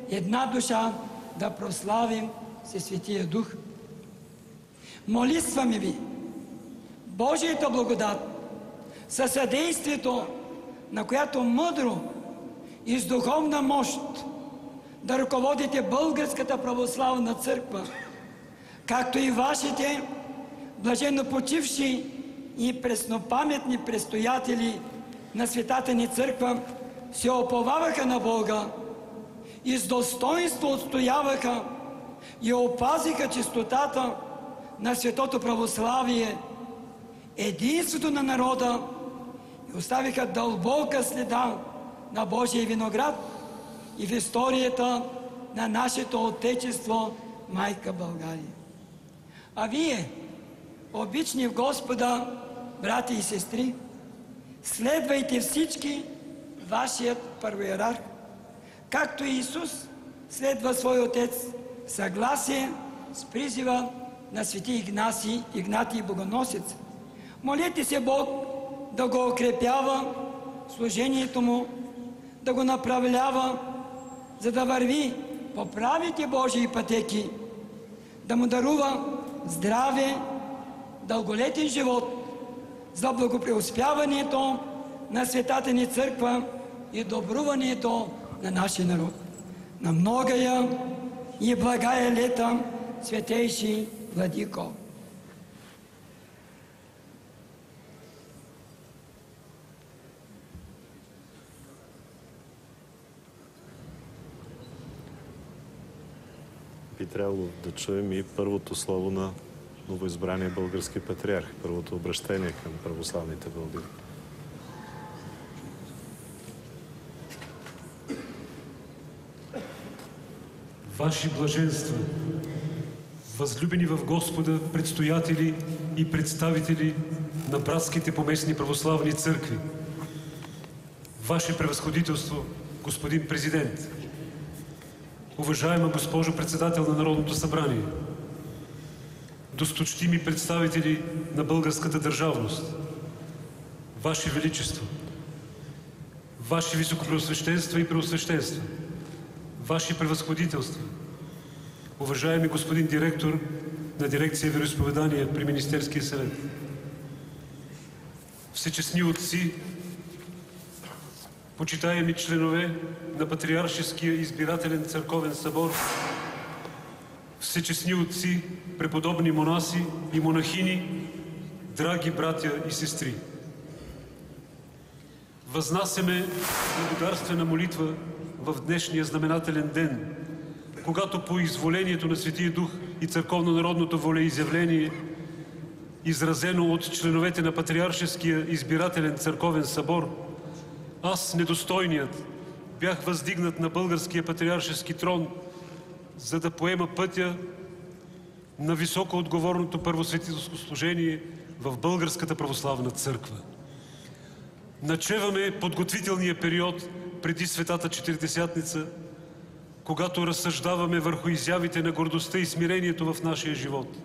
една душа да прославим със Светия Дух. Молитваме ви Божията благодат със съдействието на която мъдро и с духовна мощ да ръководите Българската православна църква, както и вашите блаженно почивши и преснопаметни предстоятели на светата ни църква се уповаваха на Бога и с достоинство отстояваха и опазиха чистотата на светото православие, единството на народа и оставиха дълбока следа на Божия виноград и в историята на нашето Отечество, майка България. А вие, обични в Господа, брати и сестри, следвайте всички вашият първоиерарх, както и Исус следва свой Отец, в съгласие с призива на свети Игнатий Богоносец. Молете се Бог да го укрепява служението му, да го направлява, за да върви по правите Божии пътеки, да му дарува здраве, дълголетен живот, за благопреуспяването на светата ни църква и добруването на нашия народ. На многая и благая лета, светейши Владико! Би трябвало да чуем и първото слово на новоизбрания български патриарх, първото обращение към православните българи. Ваши блаженства, възлюбени в Господа предстоятели и представители на братските поместни православни църкви, Ваше превъзходителство, господин президент, уважаема госпожо председател на Народното събрание, досточтими представители на българската държавност, Ваше Величество, Ваши Високопреосвещенства и Преосвещенства, Ваши превъзходителства, уважаеми господин директор на дирекция вероизповедания при Министерския съвет, всечестни отци, почитаеми членове на Патриаршеския избирателен църковен събор, всечестни отци, преподобни монаси и монахини, драги братя и сестри. Възнасяме благодарствена молитва в днешния знаменателен ден, когато по изволението на Светия Дух и църковно-народното волеизявление, изразено от членовете на Патриаршеския избирателен църковен събор, аз, недостойният, бях въздигнат на българския патриаршески трон, за да поема пътя на високо отговорното първосветителско служение в Българската православна църква. Начеваме подготвителния период преди Светата Четиридесятница, когато разсъждаваме върху изявите на гордостта и смирението в нашия живот.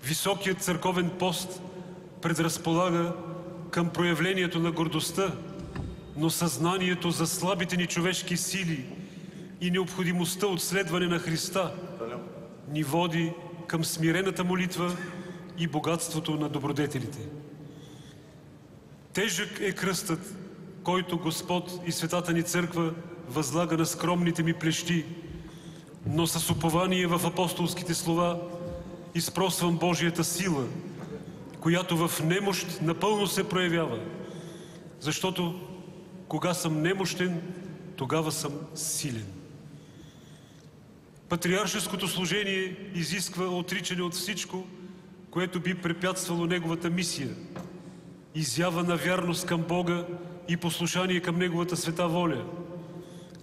Високият църковен пост предразполага към проявлението на гордостта, но съзнанието за слабите ни човешки сили и необходимостта от следване на Христа ни води към смирената молитва и богатството на добродетелите. Тежък е кръстът, който Господ и Светата ни църква възлага на скромните ми плещи, но с упование в апостолските слова изпросвам Божията сила, която в немощ напълно се проявява, защото кога съм немощен, тогава съм силен. Патриаршеското служение изисква отричане от всичко, което би препятствало неговата мисия, изява на вярност към Бога и послушание към Неговата света воля,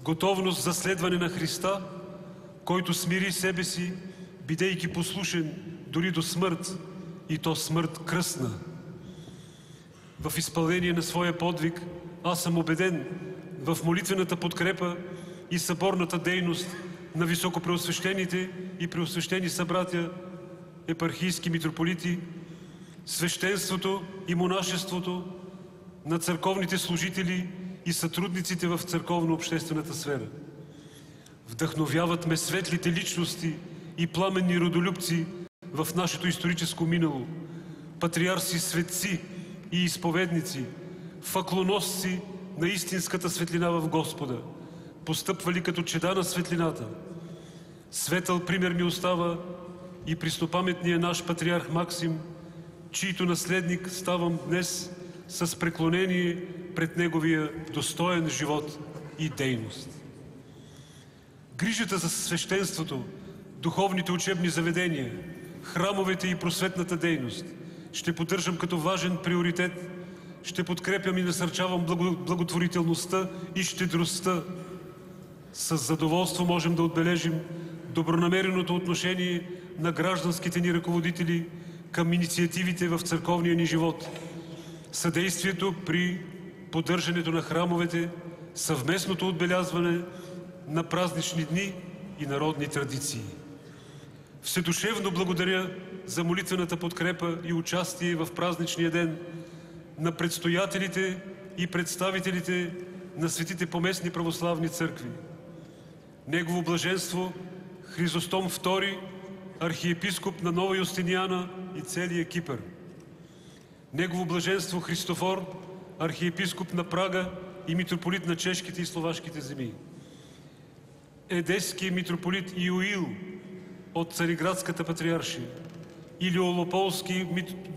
готовност за следване на Христа, който смири себе си, бидейки послушен дори до смърт, и то смърт кръстна. В изпълнение на своя подвиг аз съм убеден в молитвената подкрепа и съборната дейност на високопреосвещените и преосвещени събратя, епархийски митрополити, свещенството и монашеството на църковните служители и сътрудниците в църковно-обществената сфера. Вдъхновяват ме светлите личности и пламенни родолюбци в нашето историческо минало, патриарси, светци и изповедници, факлоносци на истинската светлина в Господа, постъпвали като чеда на светлината. Светъл пример ми остава и преснопаметния наш патриарх Максим, чийто наследник ставам днес с преклонение пред неговия достоен живот и дейност. Грижата за свещенството, духовните учебни заведения, храмовете и просветната дейност ще поддържам като важен приоритет, ще подкрепям и насърчавам благотворителността и щедростта. С задоволство можем да отбележим добронамереното отношение на гражданските ни ръководители към инициативите в църковния ни живот, съдействието при поддържането на храмовете, съвместното отбелязване на празнични дни и народни традиции. Вседушевно благодаря за молитвената подкрепа и участие в празничния ден на предстоятелите и представителите на светите поместни православни църкви. Негово блаженство Хризостом II, архиепископ на Нова Юстиниана и целия Кипър. Негово блаженство Христофор, архиепископ на Прага и митрополит на чешките и словашките земи. Едески митрополит Иоил от Цариградската патриаршия. Илиолополски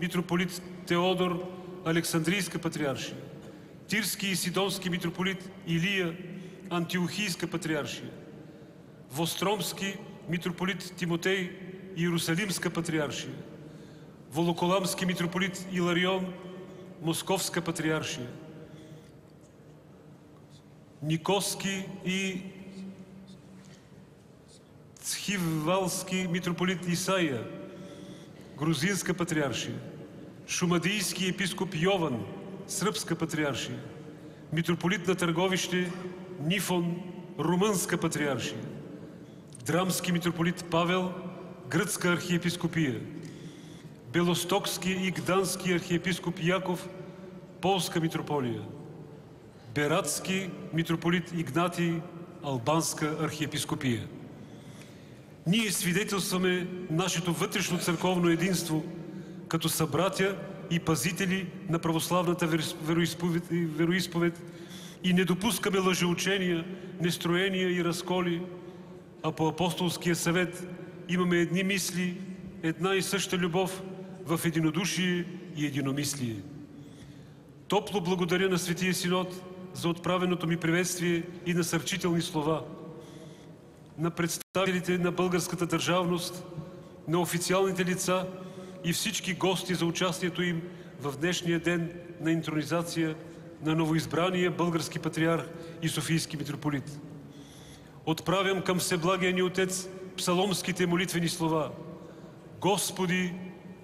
митрополит Теодор, Александрийска патриаршия. Тирски и Сидонски митрополит Илия, Антиохийска патриаршия. Востромски митрополит Тимотей, Иерусалимска патриаршия. Волоколамски митрополит Иларион, Московска патриаршия. Никоски и Цхивалски митрополит Исаия, Грузинска патриаршия. Шумадийски епископ Йован, Сръбска патриаршия. Митрополит на Търговище Нифон, Румънска патриаршия. Драмски митрополит Павел, Гръцка архиепископия. Белостокски и Гдански архиепископ Яков, Полска митрополия. Бератски митрополит Игнатий, Албанска архиепископия. Ние свидетелстваме нашето вътрешно църковно единство като събратя и пазители на православната вероизповед и не допускаме лъжеучения, нестроения и разколи, а по апостолския съвет имаме едни мисли, една и съща любов в единодушие и единомислие. Топло благодаря на Светия Синод за отправеното ми приветствие и насърчителни слова, на представителите на българската държавност, на официалните лица и всички гости за участието им в днешния ден на интронизация на новоизбрания български патриарх и софийски митрополит. Отправям към Всеблагия ни Отец псаломските молитвени слова: Господи,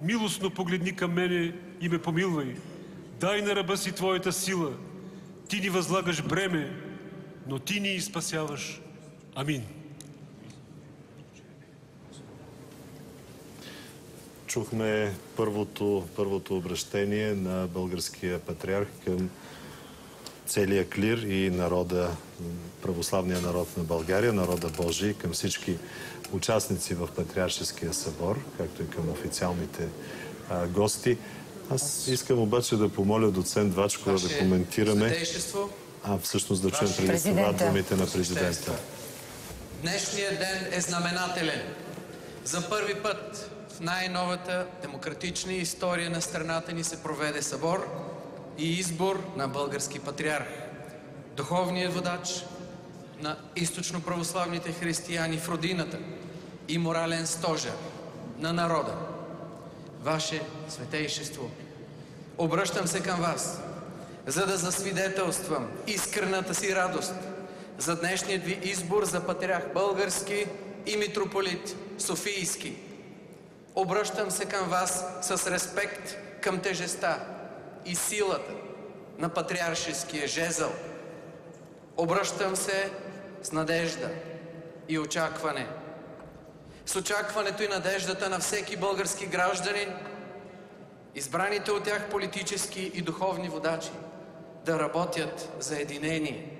милостно погледни към мене и ме помилвай. Дай на раба си Твоята сила. Ти ни възлагаш бреме, но Ти ни спасяваш. Амин. Чухме първото обращение на българския патриарх към целия клир и народа, православния народ на България, народа Божий, към всички участници в Патриаршеския събор, както и към официалните гости. Аз искам обаче да помоля доцент Вачкова да коментираме. Всъщност да чуем преди това думите на президента. Днешният ден е знаменателен. За първи път в най-новата демократична история на страната ни се проведе събор и избор на български патриарх, духовният водач на източно-православните християни в родината и морален стожер на народа. Ваше Светейшество, обръщам се към вас, за да засвидетелствам искрената си радост за днешният ви избор за патриарх български и митрополит софийски. Обръщам се към вас с респект към тежестта и силата на патриаршеския жезъл. Обръщам се с надежда и очакване. С очакването и надеждата на всеки български гражданин, избраните от тях политически и духовни водачи, да работят за единение,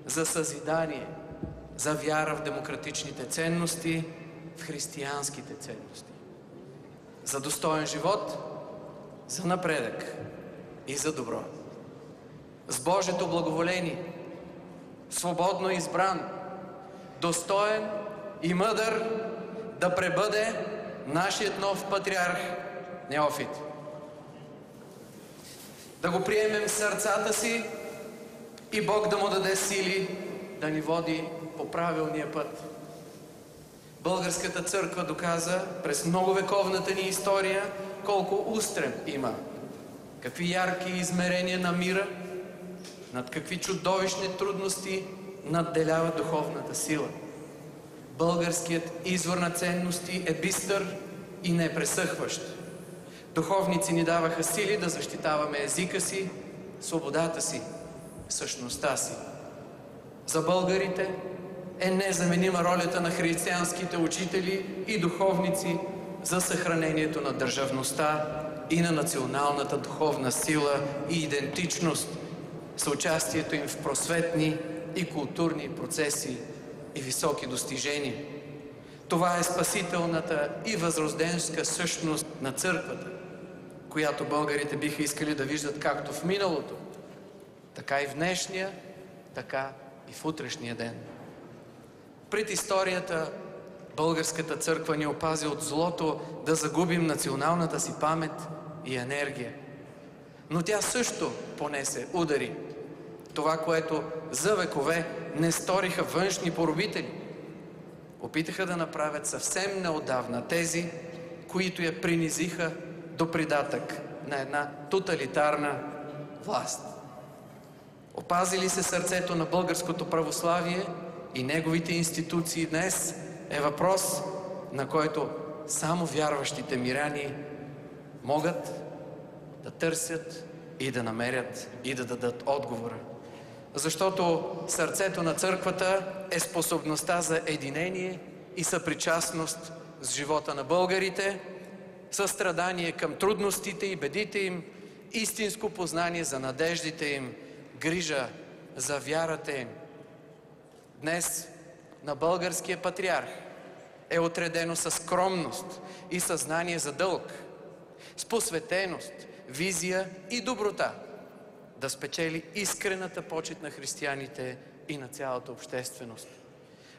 за съзидание, за вяра в демократичните ценности, в християнските ценности, за достоен живот, за напредък и за добро. с Божието благоволение, свободно избран, достоен и мъдър да пребъде нашият нов патриарх Неофит. Да го приемем в сърцата си и Бог да му даде сили да ни води по правилния път. Българската църква доказа през многовековната ни история колко устрем има, какви ярки измерения на мира, над какви чудовищни трудности надделява духовната сила. Българският извор на ценности е бистър и непресъхващ. Духовници ни даваха сили да защитаваме езика си, свободата си, същността си. За българите е незаменима ролята на християнските учители и духовници за съхранението на държавността и на националната духовна сила и идентичност, с участието им в просветни и културни процеси и високи достижения. Това е спасителната и възрожденска същност на църквата, която българите биха искали да виждат както в миналото, така и в днешния, така и в утрешния ден. Пред историята българската църква ни опази от злото да загубим националната си памет и енергия. Но тя също понесе удари. Това, което за векове не сториха външни поробители. Опитаха да направят съвсем неотдавна тези, които я принизиха до придатък на една тоталитарна власт. Опази ли се сърцето на българското православие и неговите институции днес е въпрос, на който само вярващите миряни могат да търсят и да намерят и да дадат отговора. Защото сърцето на църквата е способността за единение и съпричастност с живота на българите, състрадание към трудностите и бедите им, истинско познание за надеждите им, грижа за вярата им. Днес на българския патриарх е отредено със скромност и съзнание за дълг, с посветеност, визия и доброта да спечели искрената почит на християните и на цялата общественост.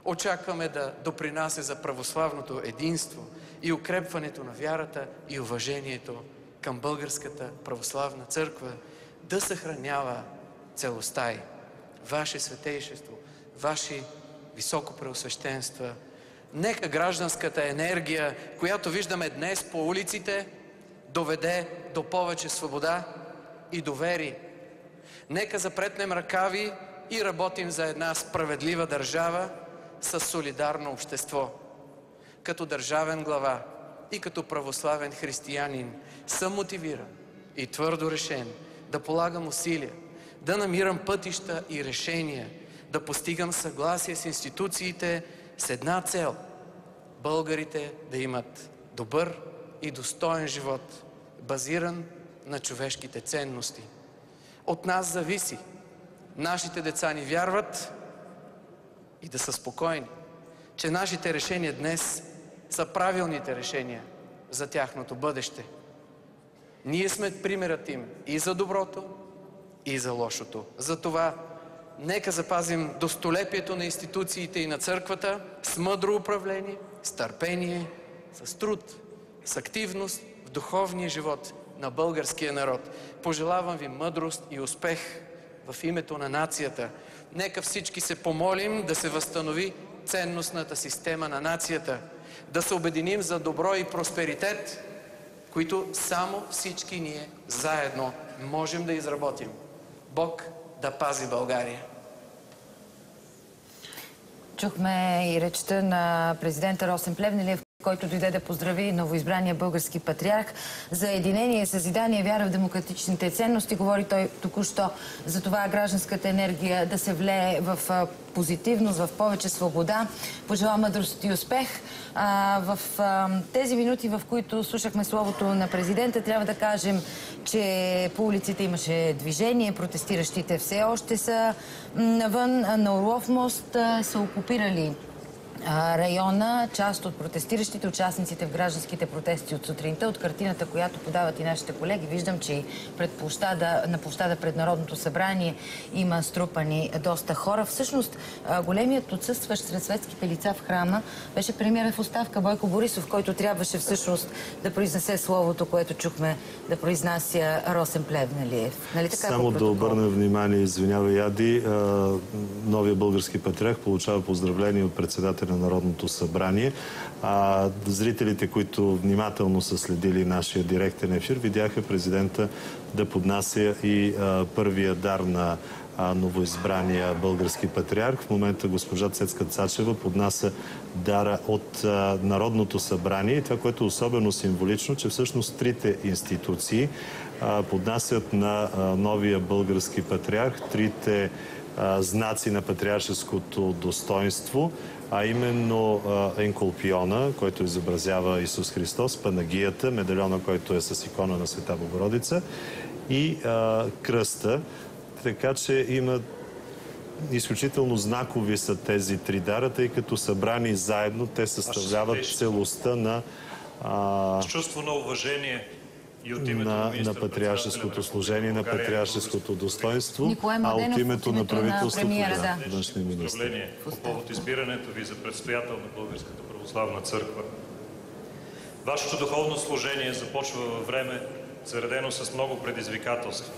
Очакваме да допринася за православното единство и укрепването на вярата и уважението към Българската православна църква, да съхранява целостта й. Ваше святейшество, ваши високопреосвещенства, нека гражданската енергия, която виждаме днес по улиците, доведе до повече свобода и доверие. Нека запретнем ръкави и работим за една справедлива държава с солидарно общество. Като държавен глава и като православен християнин съм мотивиран и твърдо решен да полагам усилия, да намирам пътища и решения, да постигам съгласие с институциите с една цел – българите да имат добър и достоен живот, базиран на човешките ценности. От нас зависи нашите деца ни вярват и да са спокойни, че нашите решения днес са правилните решения за тяхното бъдеще. Ние сме примерът им и за доброто, и за лошото. Затова нека запазим достолепието на институциите и на църквата с мъдро управление, с търпение, с труд, с активност в духовния живот на българския народ. Пожелавам ви мъдрост и успех в името на нацията. Нека всички се помолим да се възстанови ценностната система на нацията, да се обединим за добро и просперитет, които само всички ние заедно можем да изработим. Бог да пази България! Чухме и речта на президента Росен Плевнелиев, който дойде да поздрави новоизбрания български патриарх за единение, съзидание, вяра в демократичните ценности. Говори той току-що за това гражданската енергия да се влее в позитивност, в повече свобода. Пожелавам мъдрост и успех. В тези минути, в които слушахме словото на президента, трябва да кажем, че по улиците имаше движение, протестиращите все още са навън. На Орлов мост са окупирали района, част от протестиращите, участниците в гражданските протести от сутринта. От картината, която подават и нашите колеги, виждам, че и на площада пред Народното събрание има струпани доста хора. Всъщност, големият отсъстващ сред светските лица в храма беше премиерът в оставка Бойко Борисов, който трябваше всъщност да произнесе словото, което чухме да произнася Росен Плевнелиев. Нали така? Само да обърна внимание, извинявай, Ади, новия български патриарх получава поздравление от председателя на Народното събрание. Зрителите, които внимателно са следили нашия директен ефир, видяха президента да поднася и първия дар на новоизбрания български патриарх. В момента госпожа Цецка Цачева поднася дара от Народното събрание. И това, което е особено символично, че всъщност трите институции поднасят на новия български патриарх трите знаци на патриаршеското достоинство, а именно енколпиона, който изобразява Исус Христос, панагията, медальона, който е с икона на Света Богородица, и кръста. Така че има изключително знакови са тези три дара, тъй като събрани заедно те съставляват целостта на с чувство на уважение и от името на патриаршеското служение, на патриаршеското достоинство, а от името на правителството на външния министър. По повод избирането ви за предстоятел на Българската православна църква. Вашето духовно служение започва във време, заредено с много предизвикателства.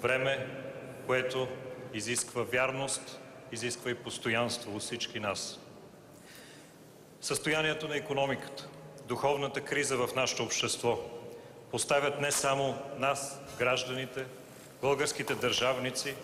Време, което изисква вярност, изисква и постоянство от всички нас. Състоянието на икономиката, духовната криза в нашето общество поставят не само нас, гражданите, българските държавници,